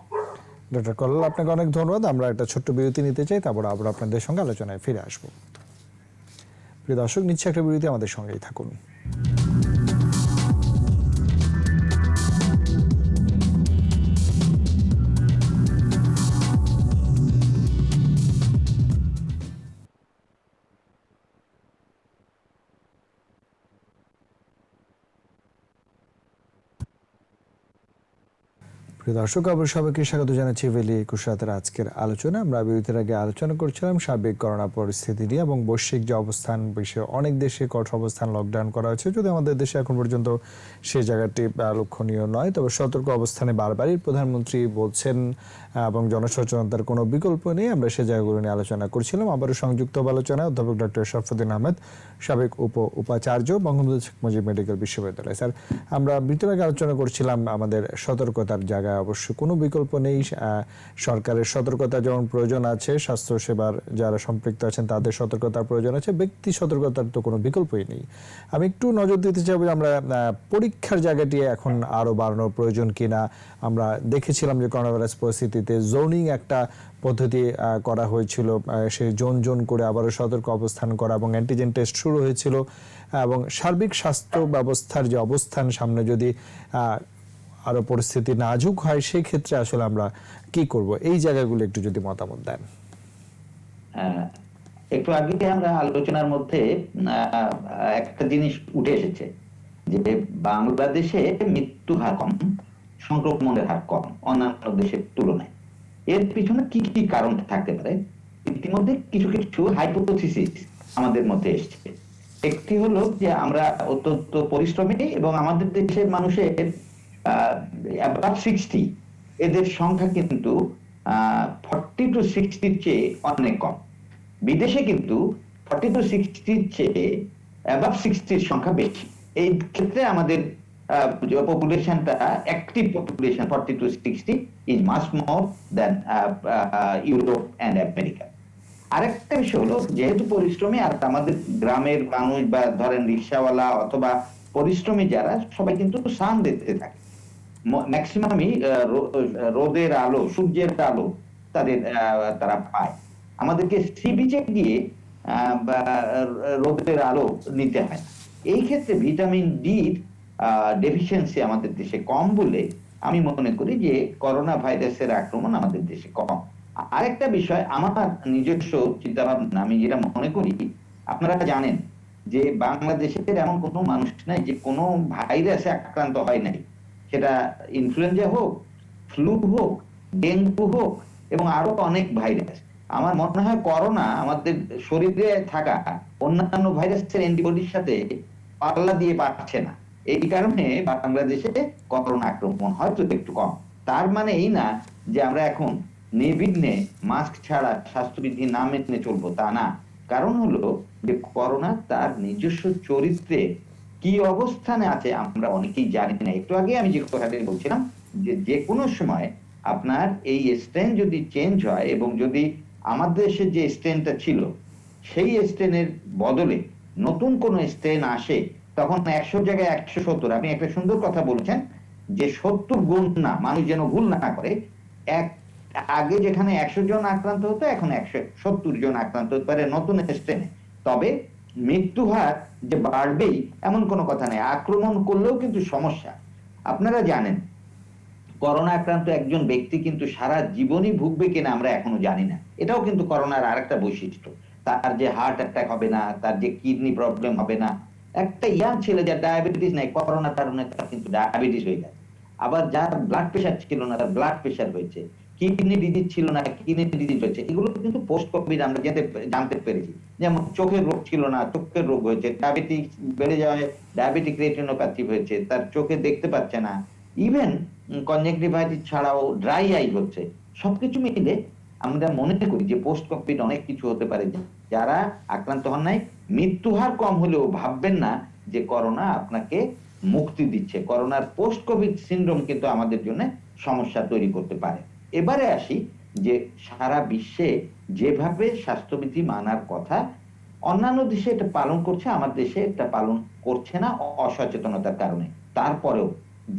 ডক্টর কল্লোল, আপনাকে অনেক ধন্যবাদ। আমরা একটা ছোট্ট বিরতি নিতে চাই, তারপর আবার আপনাদের সঙ্গে আলোচনায় ফিরে আসবো। প্রিয় দর্শক, নিচ্ছে একটা বিরতি, আমাদের সঙ্গেই থাকুন। প্রিয় দর্শক, আবার সবাইকে স্বাগত জানাচ্ছি ভ্যালি 21 রাতের আজকের আলোচনা। আমরা বিরতির আগে আলোচনা করছিলাম সার্বিক করোনা পরিস্থিতি নিয়ে এবং বৈশ্বিক যে অবস্থান, বিশ্বের অনেক দেশে কঠোর অবস্থান, লকডাউন করা হয়েছে। যদি আমাদের দেশে এখন পর্যন্ত সেই জায়গাটি লক্ষণীয় নয়, তবে সতর্ক অবস্থানে বারবারই প্রধানমন্ত্রী বলছেন এবং জনসচেতনতার কোনো বিকল্প নেই। আমরা সেই জায়গাগুলো নিয়ে আলোচনা করছিলাম। আবারও সংযুক্ত আলোচনায় অধ্যাপক ডক্টর শরফুদ্দিন আহমেদ, সাবেক উপাচার্য, বঙ্গবন্ধু শেখ মুজিব মেডিকেল বিশ্ববিদ্যালয়। স্যার, আমরা বিরতির আগে আলোচনা করছিলাম আমাদের সতর্কতার জায়গায় অবশ্য কোনো বিকল্প নেই। সরকারের সতর্কতা যেমন প্রয়োজন আছে, স্বাস্থ্য সেবার যারা সম্পৃক্ত আছেন তাদের সতর্কতার প্রয়োজন আছে, ব্যক্তি সতর্কতার তো কোনো বিকল্পই নেই। আমি একটু নজর দিতে চাইব যে আমরা পরীক্ষার জায়গাটি এখন আরো বাড়ানোর প্রয়োজন কিনা। আমরা দেখেছিলাম যে করোনা ভাইরাস পরিস্থিতিতে জোনিং একটা পদ্ধতি করা হয়েছিল, সেই জোন করে আবারও সতর্ক অবস্থান করা এবং অ্যান্টিজেন টেস্ট শুরু হয়েছিল। এবং সার্বিক স্বাস্থ্য ব্যবস্থার যে অবস্থান, সামনে যদি আরো পরিস্থিতি নাজুক হয়, সেই ক্ষেত্রে আসলে আমরা কি করব, এই জায়গাগুলো একটু যদি মতামত দেন। একটু আগে আমরা আলোচনার মধ্যে একটা জিনিস উঠে এসেছে যে বাংলাদেশে মৃত্যু হার কম, সংক্রমণের হার কম অন্যান্য দেশের তুলনায়। এর পিছনে কি কি কারণ থাকতে পারে? ইতিমধ্যে কিছু কিছু হাইপোথিসিস আমাদের মধ্যে এসেছে। একটি হলো যে আমরা অত্যন্ত পরিশ্রমী এবং আমাদের দেশের মানুষের above 60 এদের সংখ্যা কিন্তু 40 to 60 চেয়ে অনেক কম। বিদেশে কিন্তু 40 to 60 চেয়ে above 60 সংখ্যা বেশি। এই ক্ষেত্রে আমাদের পপুলেশনটা, active population 40 to 60 is much more than Europe and America. আরেকটা বিষয় হলো, যেহেতু পরিশ্রমী আর আমাদের গ্রামের মানুষ বা ধরেন রিক্সাওয়ালা অথবা পরিশ্রমী যারা, সবাই কিন্তু সান দেখতে থাকে, ম্যাক্সিমামই রোদের আলো, সূর্যের আলো তারা পায়। আমাদেরকে সি বিচে গিয়ে রোদের আলো নিতে হয়। এই ক্ষেত্রে ভিটামিন ডি ডেফিসিয়েন্সি আমাদের দেশে কম বলে আমি মনে করি যে করোনা ভাইরাসের আক্রমণ আমাদের দেশে কম। আরেকটা বিষয়, আমার নিজস্ব চিন্তা ভাবনা, আমি যেটা মনে করি, আপনারা জানেন যে বাংলাদেশের এমন কোনো মানুষ নাই যে কোনো ভাইরাসে আক্রান্ত হয় নাই, সেটা ইনফ্লুয়েঞ্জা হোক, ফ্লু হোক, ডেঙ্গু হোক এবং আরো অনেক ভাইরাস। আমার মনে হয় করোনা আমাদের শরীরে থাকা অন্যান্য ভাইরাসের অ্যান্টিবডির সাথে পাল্লা দিয়ে পারছে না। এই কারণে বাংলাদেশে করোনা আক্রমণ হয়তো একটু কম। তার মানে এই না যে আমরা এখন নির্বিঘ্নে মাস্ক ছাড়া স্বাস্থ্যবিধি না মেনে চলবো, তা না। কারণ হলো যে করোনা তার নিজস্ব চরিত্রে কি অবস্থানে আছে আমরা অনেকেই জানি না। একটু আগে আমি যে কথাটা বলছিলাম যে কোনো সময় আপনার এই স্ট্রেন যদি চেঞ্জ হয় এবং যদি আমাদের দেশে যে স্ট্রেনটা ছিল সেই স্ট্রেনের বদলে নতুন কোন স্ট্রেন আসে, তখন 100 জায়গায় 170। আপনি একটা সুন্দর কথা বলছেন যে 70 গুণ না, মানুষ যেন ভুল না করে। আগে যেখানে 100 জন আক্রান্ত হতো, এখন 170 জন আক্রান্ত হতে পারে নতুন স্ট্রেনে। তবে মৃত্যু হার যে বাড়বেই এমন কোনো কথা নেই, আক্রমণ করলেও কিন্তু সমস্যা। আপনারা জানেন করোনা আক্রান্ত একজন ব্যক্তি কিন্তু সারা জীবনই ভুগবে কিনা আমরা এখনো জানি না। এটাও কিন্তু করোনার আরেকটা বৈশিষ্ট্য। তার যে হার্ট অ্যাটাক হবে না, তার যে কিডনি প্রবলেম হবে না। একটা ইয়াং ছেলে যার ডায়াবেটিস নাই, করোনার কারণে তার কিন্তু ডায়াবেটিস হয়ে গেছে। আবার যার ব্লাড প্রেশার ছিল না, তার ব্লাড প্রেশার হয়েছে। কিডনি ডিজিজ ছিল না, কিডনি ডিজিজ হয়েছে। এগুলো কিন্তু পোস্ট কোভিড আমরা জানতে পেরেছি। যেমন চোখের রোগ ছিল না, চোখের রোগ হয়েছে। ডায়াবেটিস বেড়ে যাওয়ায় ডায়াবেটিক রেটিনোপ্যাথি হয়েছে, তার চোখে দেখতে পাচ্ছে না। ইভেন কনজাংটিভাইটিস ছাড়াও ড্রাই আই হচ্ছে। সবকিছু মিলে আমরা মনে করি যে পোস্ট কোভিড অনেক কিছু হতে পারে। যারা আক্রান্ত হন নাই, মৃত্যু হার কম হলেও ভাববেন না যে করোনা আপনাকে মুক্তি দিচ্ছে। করোনার পোস্ট কোভিড সিনড্রোম কিন্তু আমাদের জন্য সমস্যা তৈরি করতে পারে। এবারে আসি যে সারা বিশ্বে যেভাবে স্বাস্থ্যবিধি মানার কথা, অন্যান্য দেশে এটা পালন করছে, আমার দেশে এটা পালন করছে না অসচেতনতার কারণে। তারপরেও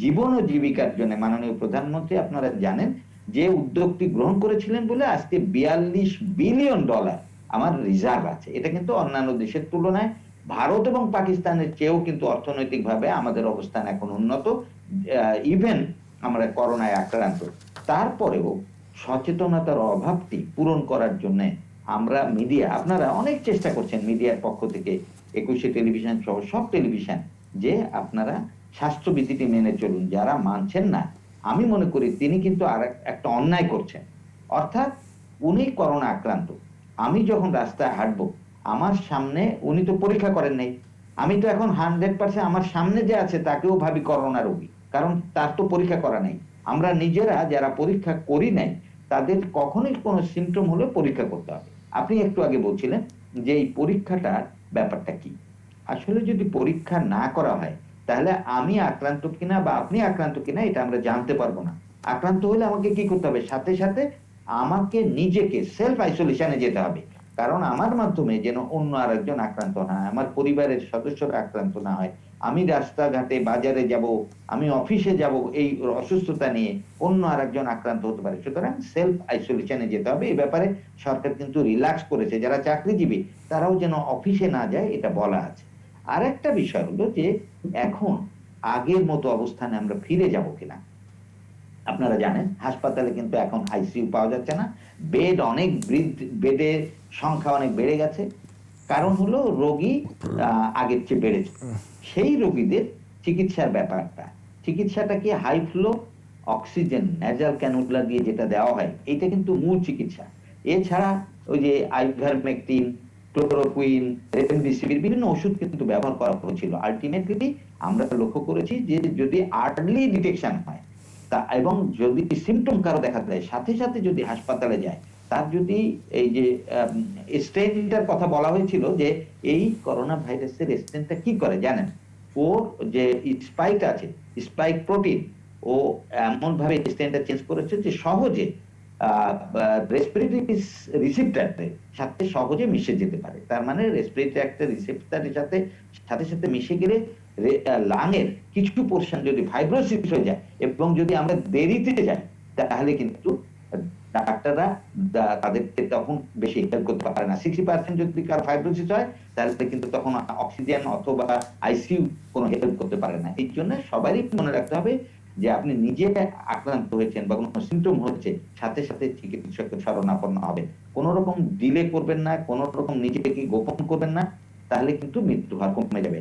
জীবন ও জীবিকার জন্য মাননীয় প্রধানমন্ত্রী আপনারা জানেন যে উদ্যোগটি গ্রহণ করেছিলেন বলে আজকে $42 বিলিয়ন আমার রিজার্ভ আছে। এটা কিন্তু অন্যান্য দেশের তুলনায় ভারত এবং পাকিস্তানের চেয়েও কিন্তু অর্থনৈতিকভাবে আমাদের অবস্থান এখন উন্নত, ইভেন আমরা করোনায় আক্রান্ত। তারপরেও সচেতনতার অভাবটি পূরণ করার জন্য আমরা মিডিয়া, আপনারা অনেক চেষ্টা করছেন মিডিয়ার পক্ষ থেকে, 21 টেলিভিশন সহ সব টেলিভিশন, যে আপনারা স্বাস্থ্যবিধিটি মেনে চলুন। যারা মানছেন না, আমি মনে করি তিনি কিন্তু আর একটা অন্যায় করছেন। অর্থাৎ উনি করোনা আক্রান্ত, আমি যখন রাস্তায় হাঁটবো, আমার সামনে, উনি তো পরীক্ষা করেন নাই, আমি তো এখন 100% আমার সামনে যে আছে তাকেও ভাবি করোনা রোগী, কারণ তার তো পরীক্ষা করা নাই। আমরা নিজেরা যারা পরীক্ষা করি নাই তাদের কখনোই কোনো সিমটম হলে পরীক্ষা করতে হবে। আপনি একটু আগে বলছিলেন যে এই পরীক্ষাটার ব্যাপারটা কি। আসলে যদি পরীক্ষা না করা হয় তাহলে আমি আক্রান্ত কিনা বা আপনি আক্রান্ত কিনা এটা আমরা জানতে পারবো না। আক্রান্ত হলে আমাকে কি করতে হবে? সাথে সাথে আমাকে নিজেকে সেলফ আইসোলেশনে যেতে হবে, কারণ আমার মাধ্যমে যেন অন্য আরেকজন আক্রান্ত না হয়, আমার পরিবারের সদস্যরা আক্রান্ত না হয়। আমি রাস্তাঘাটে বাজারে যাব, আমি অফিসে যাব, এই অসুস্থতা নিয়ে অন্য আরেকজন আক্রান্ত হতে পারে। সুতরাং সেলফ আইসোলেশনে যেতে হবে। এই ব্যাপারে সরকার কিন্তু রিল্যাক্স করেছে, যারা চাকরিজীবী তারাও যেন অফিসে না যায় এটা বলা আছে। আরেকটা বিষয় হলো যে এখন আগের মতো অবস্থানে আমরা ফিরে যাব কিনা। আপনারা জানেন হাসপাতালে কিন্তু এখন আইসিইউ পাওয়া যাচ্ছে না, বেড অনেক বেডের সংখ্যা অনেক বেড়ে গেছে। কারণ হলো রোগী আগের চেয়ে বেড়েছে। সেই রোগীদের চিকিৎসার ব্যাপারটা, চিকিৎসাটা কি high flow oxygen nasal cannula দিয়ে যেটা দেওয়া হয়, এটা কিন্তু মূল চিকিৎসা। এছাড়া ওই যে আইভারমেকটিন, ক্লোরোকুইন, রেমডেসিভির বিভিন্ন ওষুধ কিন্তু ব্যবহার করা হয়েছিল। আলটিমেটলি আমরা লক্ষ্য করেছি যে যদি আর্লি ডিটেকশন হয় এবং যদি সিমটম কারো দেখা দেয়, সাথে সাথে যদি হাসপাতালে যায়, তার যদি এই যে স্ট্রেনটার কথা বলা হয়েছিল যে এই করোনা ভাইরাসের স্ট্রেনটা কি করে জানেন, ও যে স্পাইক আছে, স্পাইক প্রোটিন, ও এমন ভাবে স্ট্রেনটা চেঞ্জ করেছে যে সহজে রেসপিরেটরি রিসেপ্টরের সাথে সহজে মিশে যেতে পারে। তার মানে রেসপিরেটরি একটা রিসেপ্টরের সাথে সাথে সাথে মিশে গেলে লাংয়ের কিছু পোর্শন যদি ফাইব্রোসিস হয়ে যায় এবং যদি আমরা দেরিতে যাই তাহলে কিন্তু ডাক্তাররা তাদেরকে তখন বেশি হেল্প করতে পারে না। 60% যদি কারো ফাইব্রোসিস হয় তাহলে কিন্তু তখন অক্সিজেন অথবা আইসিইউ কোনো হেল্প করতে পারে না। এই জন্য সবারই মনে রাখতে হবে যে আপনি নিজে আক্রান্ত হয়েছেন বা কোনো সিমটম হচ্ছে, সাথে সাথে চিকিৎসকের শরণাপন্ন হবেন। কোন রকম ডিলে করবেন না, কোন রকম নিজেকে গোপন করবেন না, তাহলে কিন্তু মৃত্যু হার কমে যাবে।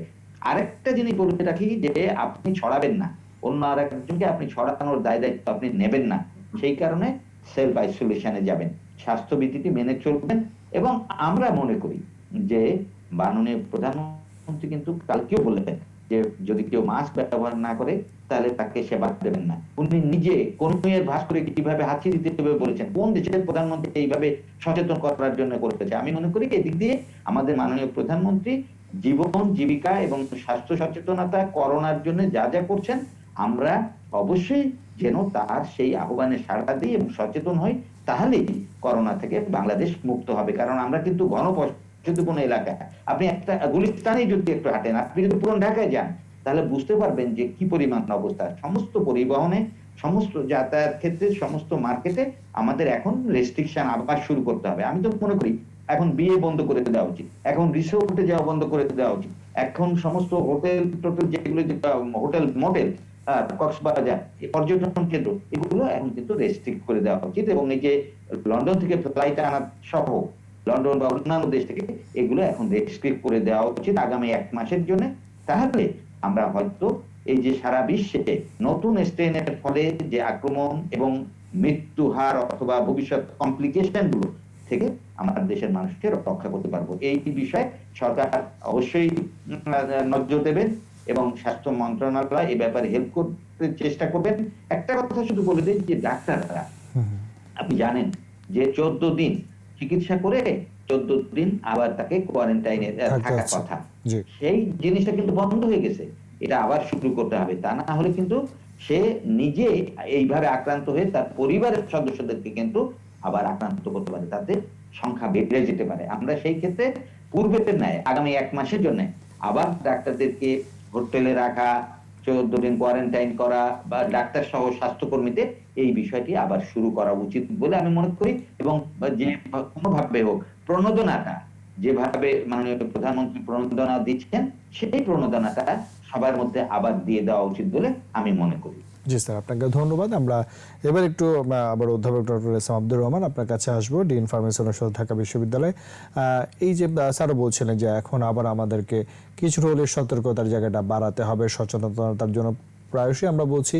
আরেকটা জিনিস বলে রাখি যে আপনি ছড়াবেন না, অন্য আরেকজনকে আপনি ছড়ানোর দায়িত্ব আপনি নেবেন না। সেই কারণে সেলফ আইসোলেশনে যাবেন, স্বাস্থ্যবিধিটি মেনে চলবেন। এবং আমরা মনে করি যে মাননীয় প্রধানমন্ত্রী কিন্তু কালকেও বললেন যে যদি কেউ মাস্ক ব্যবহার না করে তাহলে তাকে সেবা দেবেন না। উনি নিজে কোন ভাস করে কিভাবে হাঁচি দিতে হবে বলেছেন, কোন দেশের প্রধানমন্ত্রী এইভাবে সচেতন করার জন্য করেছে। আমি মনে করি এদিক দিয়ে আমাদের মাননীয় প্রধানমন্ত্রী জীবন জীবিকা এবং স্বাস্থ্য সচেতনতা করোনার জন্য যা যা করছেন, আমরা অবশ্যই যেন তার সেই আহ্বানে সাড়া দিই এবং সচেতন হই, তাহলেই করোনা থেকে বাংলাদেশ মুক্ত হবে। কারণ আমরা কিন্তু ঘনবসতিপূর্ণ এলাকা, আপনি একটা গুলিস্তানে যদি একটু হাঁটেন, আপনি যদি পুরো ঢাকায় যান তাহলে বুঝতে পারবেন যে কি পরিমাণ অবস্থা। সমস্ত পরিবহনে, সমস্ত যাতায়াত ক্ষেত্রে, সমস্ত মার্কেটে আমাদের এখন রেস্ট্রিকশন আবার শুরু করতে হবে। আমি তো মনে করি এখন বিয়ে বন্ধ করে দেওয়া উচিত, এখন রিসোর্টে যাওয়া বন্ধ করে দেওয়া উচিত, এখন সমস্ত হোটেল টোটেল যেগুলো হোটেল মোটেল, কক্সবাজার পর্যটন কেন্দ্র, এগুলো এখন কিন্তু রেস্ট্রিক্ট করে দেওয়া উচিত। এবং এই যে লন্ডন থেকে ফ্লাইট আনা সহ লন্ডন বা অন্যান্য দেশ থেকে এগুলো এখন রেস্ট্রিক্ট করে দেওয়া উচিত আগামী 1 মাসের জন্য। তাহলে আমরা হয়তো এই যে সারা বিশ্বে নতুন স্ট্রেনের ফলে যে আক্রমণ এবং মৃত্যু হার অথবা ভবিষ্যৎ কমপ্লিকেশন গুলো থেকে আমাদের দেশের মানুষকে রক্ষা করতে পারবো। এই বিষয়ে সরকার অবশ্যই নজর দেবেন এবং স্বাস্থ্য মন্ত্রণালয় এই ব্যাপারে হেল্প করতে চেষ্টা করবেন। একটা কথা শুধু বলে দিই যে ডাক্তাররা, আপনি জানেন যে 14 দিন চিকিৎসা করে 14 দিন আবার তাকে কোয়ারেন্টাইনে থাকার আচ্ছা। কথা, জি। সেই জিনিসটা কিন্তু বন্ধ হয়ে গেছে। এটা আবার শুরু করতে হবে, তা না হলে কিন্তু সে নিজে এইভাবে আক্রান্ত হয়ে তার পরিবারের সদস্যদেরকে কিন্তু আবার আক্রান্ত করতে পারে, তাতে সংখ্যা বেড়ে যেতে পারে। আমরা সেই ক্ষেত্রে পূর্বের ন্যায় আগামী 1 মাসের জন্য আবার ডাক্তারদেরকে হোটেলে রাখা, 14 দিন কোয়ারেন্টাইন করা বা ডাক্তার সহ স্বাস্থ্যকর্মীদের এই বিষয়টি আবার শুরু করা উচিত বলে আমি মনে করি। এবং যে কোনোভাবে হোক প্রণোদনাটা, যেভাবে মাননীয় প্রধানমন্ত্রী প্রণোদনা দিচ্ছেন, সেই প্রণোদনাটা সবার মধ্যে আবার দিয়ে দেওয়া উচিত বলে আমি মনে করি। জি স্যার, আপনাকে ধন্যবাদ। আমরা এবার একটু আবার অধ্যাপক doctor S M Abdur Rahman আপনার কাছে আসবো, ডিন ফার্মেসি অনুষদ, ঢাকা বিশ্ববিদ্যালয়। এই যে স্যারও বলছিলেন যে এখন আবার আমাদেরকে কিছু হলে সতর্কতার জায়গাটা বাড়াতে হবে, সচেতনতার জন্য প্রায়শই আমরা বলছি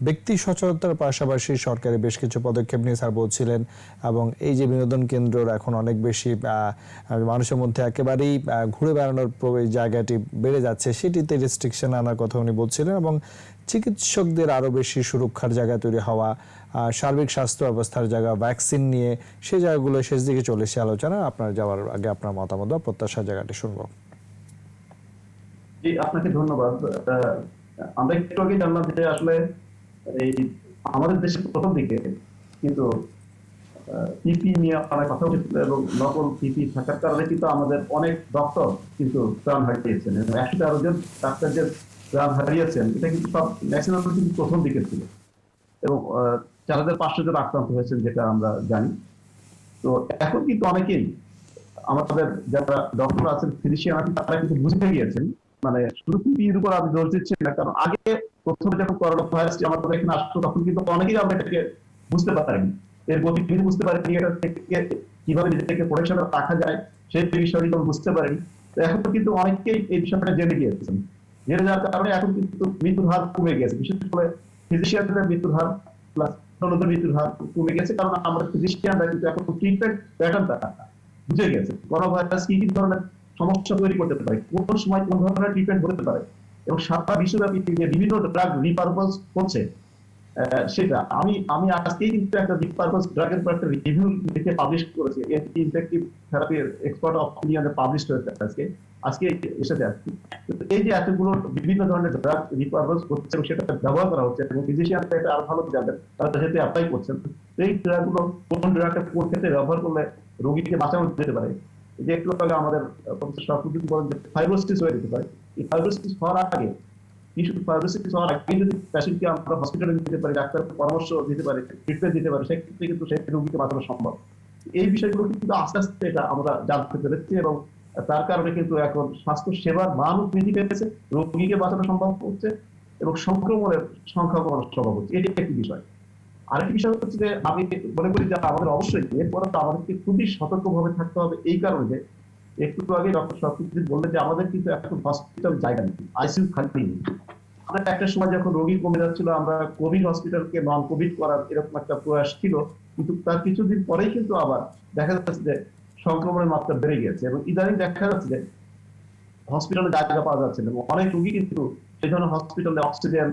ব্যক্তি সচেতনতার পাশাপাশি সরকারি বেশ কিছু পদক্ষেপ নিয়ে স্যার বলছিলেন। এবং এই যে বিনোদন কেন্দ্র এখন অনেক বেশি মানুষের মধ্যে একেবারেই ঘুরে বেড়ানোর জায়গাটি বেড়ে যাচ্ছে, সেটিতে রেস্ট্রিকশন আনার কথা উনি বলছিলেন। এবং চিকিৎসকদের আরও বেশি সুরক্ষার জায়গা তৈরি হওয়া, সার্বিক স্বাস্থ্য ব্যবস্থার জায়গা, ভ্যাকসিন নিয়ে সেই জায়গাগুলো শেষ দিকে চলেছে আলোচনা। আপনার যাওয়ার আগে আপনার মতামত বা প্রত্যাশার জায়গাটি শুনবো। জি, আপনাকে ধন্যবাদ। আমরা একটু আগে জানলাম যে আসলে এই আমাদের দেশে প্রথম দিকে কিন্তু পিপি নিয়ে অনেক কথা হচ্ছিল এবং নকল পিপি থাকার কারণে কিন্তু আমাদের অনেক ডক্টর কিন্তু প্রাণ হারিয়েছেন এবং 113 জন ডাক্তার যে প্রাণ হারিয়েছেন, এটা কিন্তু সব ম্যাক্সিমাম কিন্তু প্রথম দিকে ছিল এবং 4500 জন আক্রান্ত হয়েছেন, যেটা আমরা জানি। তো এখন কিন্তু অনেকেই আমাদের যারা ডক্টর আছেন, ফিজিশিয়ান আছেন, তারা কিন্তু বুঝতে গিয়েছেন, মানে শুধু পিপির উপর আমি দোষ দিচ্ছি না, কারণ আগে প্রথমে যখন করোনা ভাইরাসটি আমাদের এখানে আসতো তখন কিন্তু অনেকেই আমরা এটাকে বুঝতে পারিনি, এর গতিবিধি বুঝতে পারিনি, এটা থেকে কিভাবে নিজেকে প্রোটেকশন রাখা যায় সেই বিষয়টি বুঝতে পারিনি। তো এখন তো কিন্তু অনেকেই এই বিষয়টা জেনে গিয়েছেন, জেনে যাওয়ার কারণে এখন কিন্তু মৃত্যুর হার কমে গেছে, বিশেষ করে ফিজিশিয়ানদের মৃত্যুর হার প্লাস মৃত্যুর হার কমে গেছে, কারণ আমরা ফিজিশিয়ানরা কিন্তু এখন ট্রিটমেন্ট প্যাটার্নটা বুঝে গেছে করোনা ভাইরাস কি কি ধরনের সমস্যা তৈরি করতে পারে, কোন সময় কোন ধরনের ট্রিটমেন্ট হতে পারে এবং সারা বিশ্বব্যাপী যে বিভিন্ন ড্রাগ রিপারপাস হচ্ছে, সেটা আমি আজকেই কিন্তু একটা রিপারপাস ড্রাগের একটা রিভিউ লিখে পাবলিশ করেছি, ইনফেক্টিভ থেরাপির এক্সপার্ট অপিনিয়নে পাবলিশ হয়েছে আজকে এসেছে আর কি। এই যে এতগুলো বিভিন্ন ধরনের ড্রাগ রিপারপাস হচ্ছে এবং সেটা ব্যবহার করা হচ্ছে এবং ফিজিশিয়ানরা এটা আরো ভালো জানবেন, তারা যেহেতু অ্যাপ্লাই করছেন, এই ড্রাগগুলো কোন ড্রাগটা কোন ক্ষেত্রে ব্যবহার করলে রোগীকে বাঁচানো যেতে পারে। যে একটু আগে আমাদের প্রফেসর শরফুদ্দিন বলেন যে ফাইব্রোসিস হয়ে যেতে পারে, এই ফাইব্রোসিস হওয়ার আগে ফাইব্রোসিস হওয়ার আগে যদি পেশেন্টকে আমরা হসপিটালে দিতে পারি, ডাক্তার পরামর্শ দিতে পারি, ট্রিটমেন্ট দিতে পারি, সেক্ষেত্রে কিন্তু সেই রোগীকে বাঁচানো সম্ভব। এই বিষয়গুলো কিন্তু আস্তে আস্তে এটা আমরা জানতে পেরেছি এবং তার কারণে কিন্তু এখন স্বাস্থ্য সেবার মানও বৃদ্ধি পেয়েছে, রোগীকে বাঁচানো সম্ভব হচ্ছে এবং সংক্রমণের সংখ্যা কমানো সম্ভব হচ্ছে। এটি একটি বিষয়। আরেকটি বিষয় হচ্ছে যে আমি মনে করি যে আমাদের অবশ্যই এরপরে তো আমাদেরকে খুবই সতর্কভাবে থাকতে হবে, এই কারণে যে একটু আগে ডক্টর শরফুদ্দিন বললেন যে আমাদের কিন্তু এখন হসপিটাল জায়গা নেই, আইসিইউ খালি নেই। আমরা একটা সময় যখন রোগী কমে যাচ্ছিল আমরা কোভিড হসপিটালকে নন কোভিড করার এরকম একটা প্রয়াস ছিল, কিন্তু তার কিছুদিন পরেই কিন্তু আবার দেখা যাচ্ছে যে সংক্রমণের মাত্রা বেড়ে গেছে এবং ইদানিং দেখা যাচ্ছে যে হসপিটালে জায়গা পাওয়া যাচ্ছে না এবং অনেক রোগী কিন্তু সেই ধরনের হসপিটালে অক্সিজেন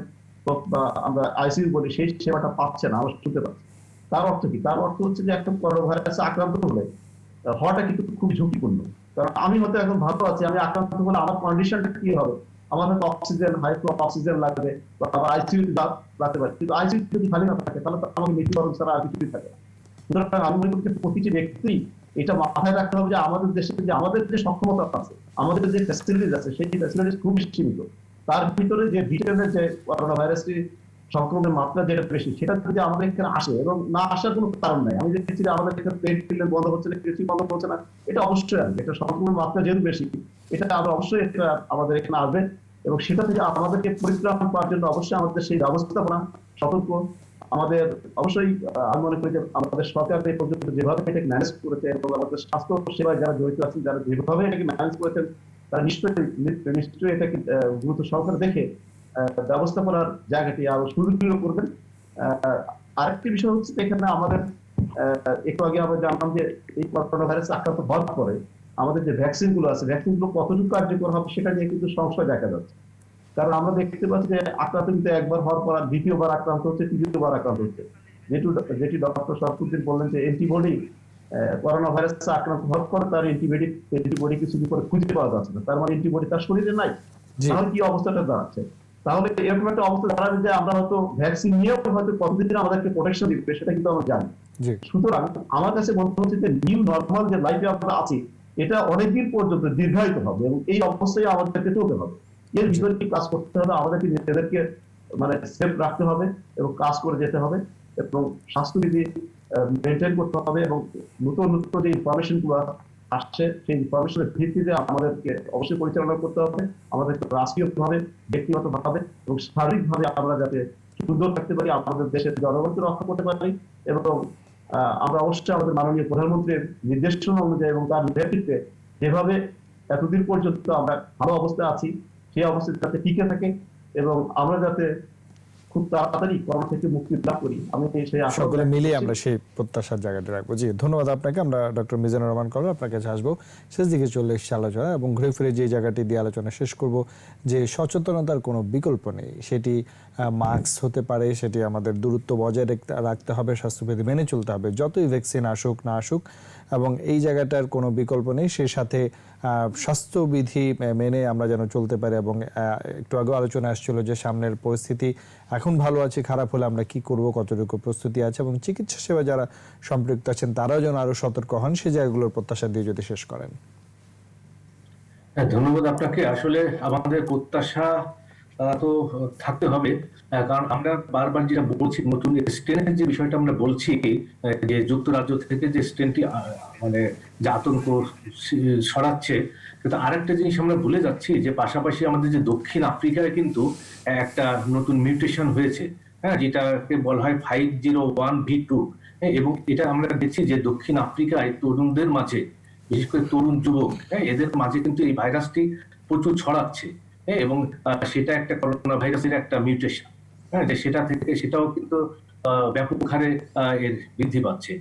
বা আমরা আইসিইউ বলি সেই সেবাটা পাচ্ছে না, আমরা শুনতে পাচ্ছি। তার অর্থ কি? তার অর্থ হচ্ছে যে একটা করোনা ভাইরাসে আক্রান্ত হলে হওয়াটা কিন্তু খুব ঝুঁকিপূর্ণ, কারণ আমি হয়তো এখন ভালো আছি, আমি আক্রান্ত হলে আমার কন্ডিশনটা কি হবে, আমার হয়তো অক্সিজেন হাইফ্লো অক্সিজেন লাগবে বা আমার আইসিইউ লাগতে পারে, কিন্তু আইসিইউ যদি খালি না থাকে তাহলে তো আমাকে মৃত্যুবরণ ছাড়া আর কিছুই থাকে না। সুতরাং আমি মনে করি প্রতিটি ব্যক্তি এটা মাথায় রাখতে হবে যে আমাদের দেশে যে আমাদের যে সক্ষমতা আছে, আমাদের যে ফ্যাসিলিটিস আছে, সেই ফ্যাসিলিটিস খুব সীমিত। তার ভিতরে যে ব্রিটেনের যে করোনা ভাইরাসটি সংক্রমণের মাত্রা যেটা বেশি, সেটা যদি আমাদের এখানে আসে এবং না আসার কোনো কারণ নাই, আমি দেখছি যে আমাদের এখানে প্লেন ফিল্ড বন্ধ হচ্ছে না, কৃষি বন্ধ হচ্ছে না, এটা অবশ্যই আসবে, এটা সংক্রমণের মাত্রা যেহেতু বেশি, এটা আমরা অবশ্যই এটা আমাদের এখানে আসবে এবং সেটা থেকে আমাদেরকে পরিত্রাণ পাওয়ার জন্য অবশ্যই আমাদের সেই ব্যবস্থাপনা সতর্ক আমাদের অবশ্যই। আমি মনে করি যে আমাদের সরকার এই পর্যন্ত যেভাবে এটাকে ম্যানেজ করেছে এবং আমাদের স্বাস্থ্য সেবায় যারা জড়িত আছেন, যারা যেভাবে এটাকে ম্যানেজ করেছেন, তারা নিশ্চয়ই এটাকে গুরুত্ব সহকারে দেখে ব্যবস্থাপনার জায়গাটি আরো সুদৃঢ় করবেন। আরেকটি বিষয় হচ্ছে এখানে আমাদের একটু আগে আমরা জানলাম যে এই করোনা ভাইরাস আক্রান্ত হওয়ার পরে আমাদের যে ভ্যাকসিন গুলো আছে, ভ্যাকসিন গুলো কতটুকু কার্যকর হবে সেটা নিয়ে কিন্তু সংশয় দেখা যাচ্ছে, কারণ আমরা দেখতে পাচ্ছি যে আক্রান্ত কিন্তু একবার হওয়ার পর দ্বিতীয়বার আক্রান্ত হচ্ছে, তৃতীয়বার আক্রান্ত হচ্ছে। যেটি ডক্টর শরফুদ্দিন বললেন যে অ্যান্টিবডি করোনা ভাইরাসে আক্রান্ত হওয়ার পর তার অ্যান্টিবডি কিছুদিন পরে খুঁজে পাওয়া যাচ্ছে না, তার মানে অ্যান্টিবডি তার শরীরে নাই। জি। তাহলে কি অবস্থাটা দাঁড়াচ্ছে? তাহলে এরকম একটা অবস্থা দাঁড়াবে যে আমরা হয়তো ভ্যাকসিন নিয়েও হয়তো কতদিন আমাদেরকে প্রোটেকশন দিবে সেটা কিন্তু আমরা জানি। জি। সুতরাং আমার কাছে মনে হচ্ছে যে নিউ নর্মাল যে লাইফে আমরা আছি এটা অনেকদিন পর্যন্ত দীর্ঘায়িত হবে এবং এই অবস্থায় আমাদেরকে চলতে হবে। এর ভিতরে কি কাজ করতে হবে, আমাদেরকে নিজেদেরকে মানে সেফ রাখতে হবে এবং কাজ করে যেতে হবে এবং স্বাস্থ্যবিধি মেনটেন করতে হবে এবং নতুন নতুন যে ইনফরমেশন গুলো আসছে সেই ইনফরমেশনের ভিত্তিতে আমাদেরকে অবশ্যই পরিচালনা করতে হবে। আমাদেরকে রাষ্ট্রীয়ভাবে, ব্যক্তিগতভাবে এবং শারীরিকভাবে আমরা যাতে সুন্দর থাকতে পারি, আমাদের দেশের জনগণকে রক্ষা করতে পারি এবং আমরা অবশ্যই আমাদের মাননীয় প্রধানমন্ত্রীর নির্দেশনা অনুযায়ী এবং তার নেতৃত্বে যেভাবে এতদিন পর্যন্ত আমরা ভালো অবস্থায় আছি সেই অবস্থায় যাতে টিকে থাকে এবং আমরা যাতে খুব তাড়াতাড়ি করোনা থেকে মুক্তি লাভ করি, আমি সেই আশা সকলে মিলিয়ে আমরা সেই প্রত্যাশার জায়গাটা রাখবো। জি, ধন্যবাদ আপনাকে। আমরা ডক্টর মিজানুর রহমান কলর আপনার কাছে আসবো। শেষ দিকে চলে এসেছে আলোচনা এবং ঘুরে ফিরে যে জায়গাটি দিয়ে আলোচনা শেষ করব যে সচেতনতার কোনো বিকল্প নেই। সেটি মাস্ক হতে পারে, সেটি আমাদের দূরত্ব বজায় রাখতে হবে, স্বাস্থ্যবিধি মেনে চলতে হবে, যতই ভ্যাকসিন আসুক না আসুক, এবং এই জায়গাটার কোনো বিকল্প নেই। সেই সাথে স্বাস্থ্যবিধি মেনে আমরা যেন চলতে পারি এবং একটু আগে আলোচনা আসছিল যে সামনের পরিস্থিতি এখন ভালো আছে, খারাপ হলে আমরা কি করব, কতটুকু প্রস্তুতি আছে এবং চিকিৎসা সেবা যারা সম্পৃক্ত আছেন তারাও যেন আরো সতর্ক হন, সেই জায়গাগুলোর প্রত্যাশা দিয়ে যদি শেষ করেন। ধন্যবাদ আপনাকে। আসলে আমাদের প্রত্যাশা তো থাকতে হবে, কারণ আমরা বারবার যেটা বলছি, নতুন স্ট্রেনের যে বিষয়টা আমরা বলছি, যে যুক্তরাজ্য থেকে যে স্ট্রেনটি মানে যে আতঙ্ক ছড়াচ্ছে, কিন্তু আরেকটা জিনিস আমরা ভুলে যাচ্ছি যে পাশাপাশি আমাদের যে দক্ষিণ আফ্রিকায় কিন্তু একটা নতুন মিউটেশন হয়েছে, হ্যাঁ, যেটাকে বলা হয় 501V2, এবং এটা আমরা দেখছি যে দক্ষিণ আফ্রিকায় তরুণদের মাঝে, বিশেষ করে তরুণ যুবক, এদের মাঝে কিন্তু এই ভাইরাসটি প্রচুর ছড়াচ্ছে, এবং সেটা একটা করোনা ভাইরাসের একটা মিউটেশন, হ্যাঁ, যে সেটা থেকে সেটাও কিন্তু ব্যাপক হারে এর বৃদ্ধি পাচ্ছে।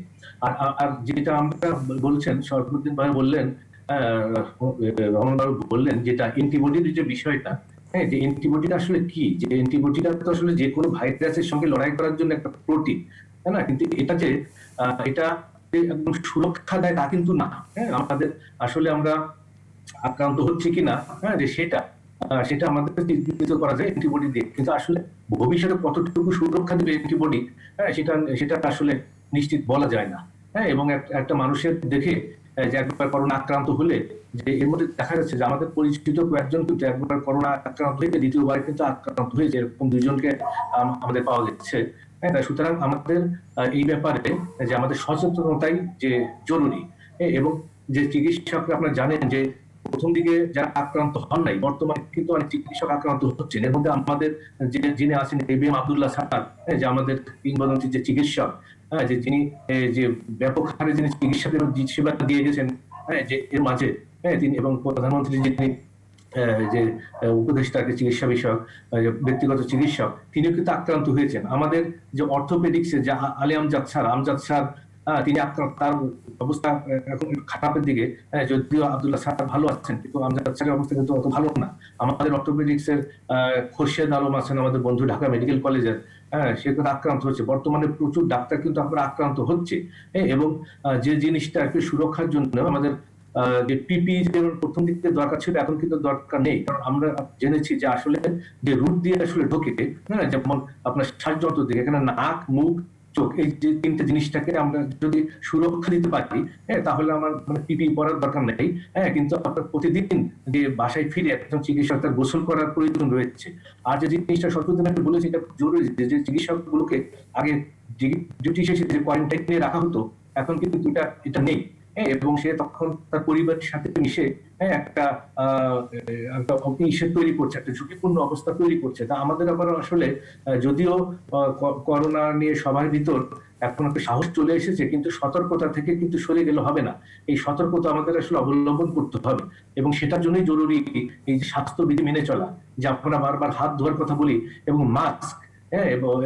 আর যেটা আমরা বলছেন, শরফুদ্দিন ভাই বললেন, রহমান বাবু বললেন, যেটা অ্যান্টিবডির যে বিষয়টা, হ্যাঁ, যে অ্যান্টিবডিটা আসলে কি, যে অ্যান্টিবডিটা তো আসলে যে কোনো ভাইরাসের সঙ্গে লড়াই করার জন্য একটা প্রোটিন, তাই না? কিন্তু এটা যে এটা একদম সুরক্ষা দেয় তা কিন্তু না। হ্যাঁ, আমাদের আসলে আমরা আক্রান্ত হচ্ছে কিনা, হ্যাঁ, যে সেটা আমাদের চিহ্নিত করা যায় অ্যান্টিবডি দিয়ে, কিন্তু আসলে ভবিষ্যতে কতটুকু সুরক্ষা দেবে অ্যান্টিবডি, হ্যাঁ, সেটা আসলে নিশ্চিত বলা যায় না। হ্যাঁ, এবং একটা মানুষের দেখে যে একবার করোনা আক্রান্ত হলে, যে এর মধ্যে দেখা যাচ্ছে যে আমাদের পরিচিত কয়েকজন কিন্তু একবার করোনা আক্রান্ত হয়ে দ্বিতীয়বার কিন্তু আক্রান্ত হয়েছে, এরকম দুইজনকে আমাদের পাওয়া গেছে। হ্যাঁ, সুতরাং আমাদের এই ব্যাপারে যে আমাদের সচেতনতাই যে জরুরি, এবং যে চিকিৎসকরা আপনারা জানেন যে প্রথম দিকে যারা আক্রান্ত হন নাই, বর্তমানে কিন্তু অনেক চিকিৎসক আক্রান্ত হচ্ছেন। এর মধ্যে আমাদের যিনি আছেন এবিএম আব্দুল্লাহ স্যার, যে আমাদের কিংবদন্তি যে চিকিৎসক, যে যিনি যে ব্যাপক হারে যিনি চিকিৎসা সেবা দিয়ে গেছেন, যে এর মাঝে, তিনি এবং প্রধানমন্ত্রী যিনি যে উপদেষ্টা চিকিৎসা বিষয়ক ব্যক্তিগত চিকিৎসক, তিনিও কিন্তু আক্রান্ত হয়েছেন। আমাদের যে অর্থোপেডিক্সে যে আলী আমজাদ স্যার, তিনি তার অবস্থা এখন খারাপের দিকে, যদিও আব্দুল্লাহ স্যার ভালো আছেন, কিন্তু আমজাদ স্যারের অবস্থা কিন্তু অত ভালো না। আমাদের অর্থোপেডিক্স এর খোরশেদ আলম আছেন, আমাদের বন্ধু ঢাকা মেডিকেল কলেজের, সে কিন্তু আক্রান্ত হচ্ছে। বর্তমানে প্রচুর ডাক্তার কিন্তু আমরা আক্রান্ত হচ্ছে, এবং যে জিনিসটা একটু সুরক্ষার জন্য আমাদের যে পিপি যেমন প্রথম দিকে দরকার ছিল, এখন কিন্তু দরকার নেই, কারণ আমরা জেনেছি যে আসলে যে রুট দিয়ে আসলে ঢোকে, যেমন আপনার শ্বাসযন্ত্র দিকে, এখানে নাক, মুখ, চোখ, এই যে তিনটা জিনিসটাকে আমরা যদি সুরক্ষা দিতে পারি, তাহলে আমার মানে পিপি পরার দরকার নেই। কিন্তু আপনার প্রতিদিন যে বাসায় ফিরে একজন চিকিৎসক তার গোসল করার প্রয়োজন রয়েছে। আর যে জিনিসটা সচেতন বলেছি, এটা জরুরি যে চিকিৎসক গুলোকে আগে ডিউটি শেষে যে কোয়ারেন্টাইনে রাখা হতো, এখন কিন্তু এটা নেই, এবং সে তখন তার পরিবারের সাথে মিশে একটা তৈরি করছে, একটা ঝুঁকিপূর্ণ অবস্থা তৈরি করছে। তা আমাদের আবার আসলে যদিও করোনা নিয়ে সবার ভিতর এখন একটা সাহস চলে এসেছে, কিন্তু সতর্কতা থেকে কিন্তু সরে গেলে হবে না। এই সতর্কতা আমাদের আসলে অবলম্বন করতে হবে, এবং সেটার জন্যই জরুরি এই যে স্বাস্থ্যবিধি মেনে চলা, যে আমরা বারবার হাত ধোয়ার কথা বলি, এবং মাস্ক,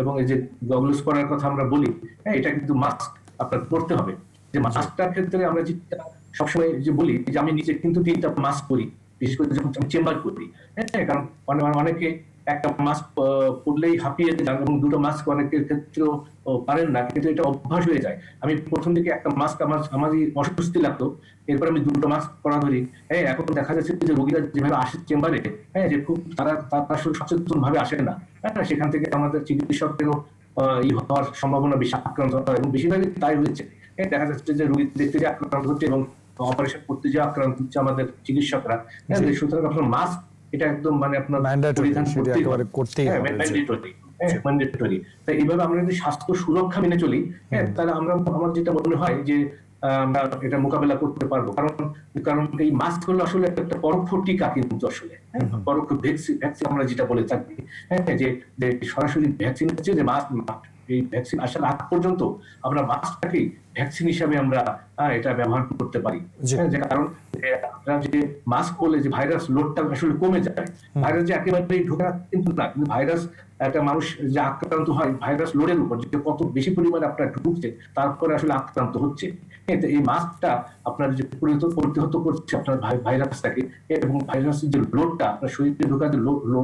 এবং এই যে গগলস পরার কথা আমরা বলি, এটা কিন্তু মাস্ক আপনার পরতে হবে। যে মাস্কটার ক্ষেত্রে আমরা যেটা সবসময় যে বলি যে আমি নিজে কিন্তু 3টা মাস্ক পরি, বিশেষ করে যখন আমি চেম্বার করি, কারণ অনেকে একটা মাস্ক পরলেই হাঁপিয়ে যান এবং দুটো মাস্ক অনেকের ক্ষেত্রেও পারেন না, কিন্তু এটা অভ্যাস হয়ে যায়। আমি প্রথম দিকে একটা মাস্ক আমারই অস্বস্তি লাগতো, এরপর আমি দুটো মাস্ক পরা ধরি। হ্যাঁ, এখন দেখা যাচ্ছে যে রোগীরা যেভাবে আসে চেম্বারে, হ্যাঁ, যে খুব তারা আসলে সচেতন ভাবে আসে না। হ্যাঁ, সেখান থেকে আমাদের চিকিৎসকদেরও হওয়ার সম্ভাবনা বেশি, আক্রান্ত হওয়ার, এবং বেশিরভাগই তাই হয়েছে। দেখা যাচ্ছে যে রোগী দেখতে যে আক্রান্ত হচ্ছে এবং অপারেশন করতে যে আক্রান্ত হচ্ছে আমাদের চিকিৎসকরা। হ্যাঁ, সুতরাং আপনার মাস্ক এটা একদম মানে আপনার পরিধান করতেই হবে, ম্যান্ডেটরি। ম্যান্ডেটরি। তাই এইভাবে আমরা যদি স্বাস্থ্য সুরক্ষা মেনে চলি, হ্যাঁ, তাহলে আমার যেটা মনে হয় যে আমরা এটা মোকাবেলা করতে পারবো। কারণ এই মাস্ক হলো আসলে একটা পরোক্ষ টিকা, কিন্তু আসলে পরোক্ষ ভ্যাকসিন আমরা যেটা বলে থাকি, হ্যাঁ, যে সরাসরি ভ্যাকসিন হচ্ছে যে মাস্ক, এই ভ্যাকসিন আসার আগ পর্যন্ত আমরা মাস্কটাকে ভ্যাকসিন হিসাবে আমরা এটা ব্যবহার করতে পারি। কারণ আমরা যে মাস্ক করলে যে ভাইরাস লোডটা আসলে কমে যায়, ভাইরাস যে একেবারেই ঢোকে না কিন্তু না, কিন্তু ভাইরাস একটা মানুষ যে আক্রান্ত হয় ভাইরাস লোডের উপর, যে কত বেশি পরিমাণে আপনার ঢুকছে তারপরে আসলে আক্রান্ত হচ্ছে। এই মাস্কটা আপনার যে প্রতিহত করছে আপনার ভাইরাসটাকে, এবং ভাইরাসের যে লোডটা আপনার শরীরে ঢোকার যে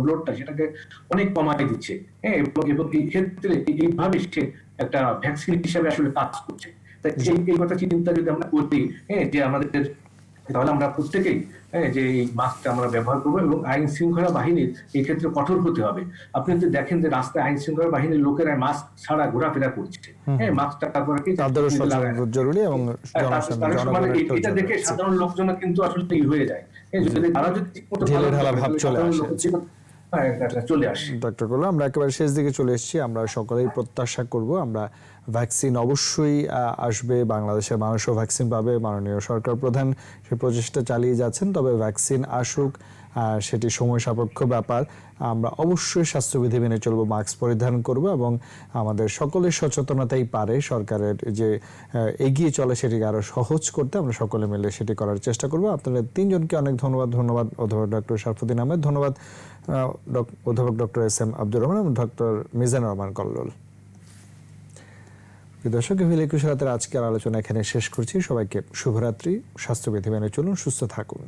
লোডটা সেটাকে অনেক কমায় দিচ্ছে। এবং এই ক্ষেত্রে এইভাবে সে একটা ভ্যাকসিন হিসাবে আসলে কাজ করছে। তাই এই কথা চিন্তা যদি আমরা করি, যে আমাদের, তাহলে আমরা প্রত্যেকেই যে এই মাস্কটা আমরা ব্যবহার করবো, এবং আইন শৃঙ্খলা বাহিনীর এই ক্ষেত্রে কঠোর হতে হবে। আপনি যদি দেখেন যে রাস্তায় আইন শৃঙ্খলা বাহিনীর লোকেরা মাস্ক ছাড়া ঘোরাফেরা করছে, মাস্কটা তারপরে কি জরুরি, এবং এটা দেখে সাধারণ লোকজন কিন্তু আসলে হয়ে যায়, যদি তারা যদি চলে আসে। ডক্টর গোলাম, আমরা একেবারে শেষ দিকে চলে এসেছি। আমরা সকলেই প্রত্যাশা করব আমরা ভ্যাকসিন অবশ্যই আসবে, বাংলাদেশের মানুষও ভ্যাকসিন পাবে। মাননীয় সরকার প্রধান সে প্রচেষ্টা চালিয়ে যাচ্ছেন, তবে ভ্যাকসিন আসুক সেটি সময় সাপেক্ষ ব্যাপার। আমরা অবশ্যই স্বাস্থ্যবিধি মেনে চলবো, মাস্ক পরিধান করব, এবং আমাদের সকলের সচেতনতাই পারে সরকারের যে এগিয়ে চলে সেটিকে আরো সহজ করতে। আমরা সকলে মিলে সেটি করার চেষ্টা করব। আপনাদের তিনজনকে অনেক ধন্যবাদ অধ্যাপক ডক্টর শরফুদ্দিন আহমেদ, ধন্যবাদ অধ্যাপক doctor S M Abdur Rahman এবং ডক্টর মিজানুর রহমান কল্লোল। দর্শক, ফেলি 21 রাতের আজকের আলোচনা এখানে শেষ করছি। সবাইকে শুভরাত্রি। স্বাস্থ্যবিধি মেনে চলুন, সুস্থ থাকুন।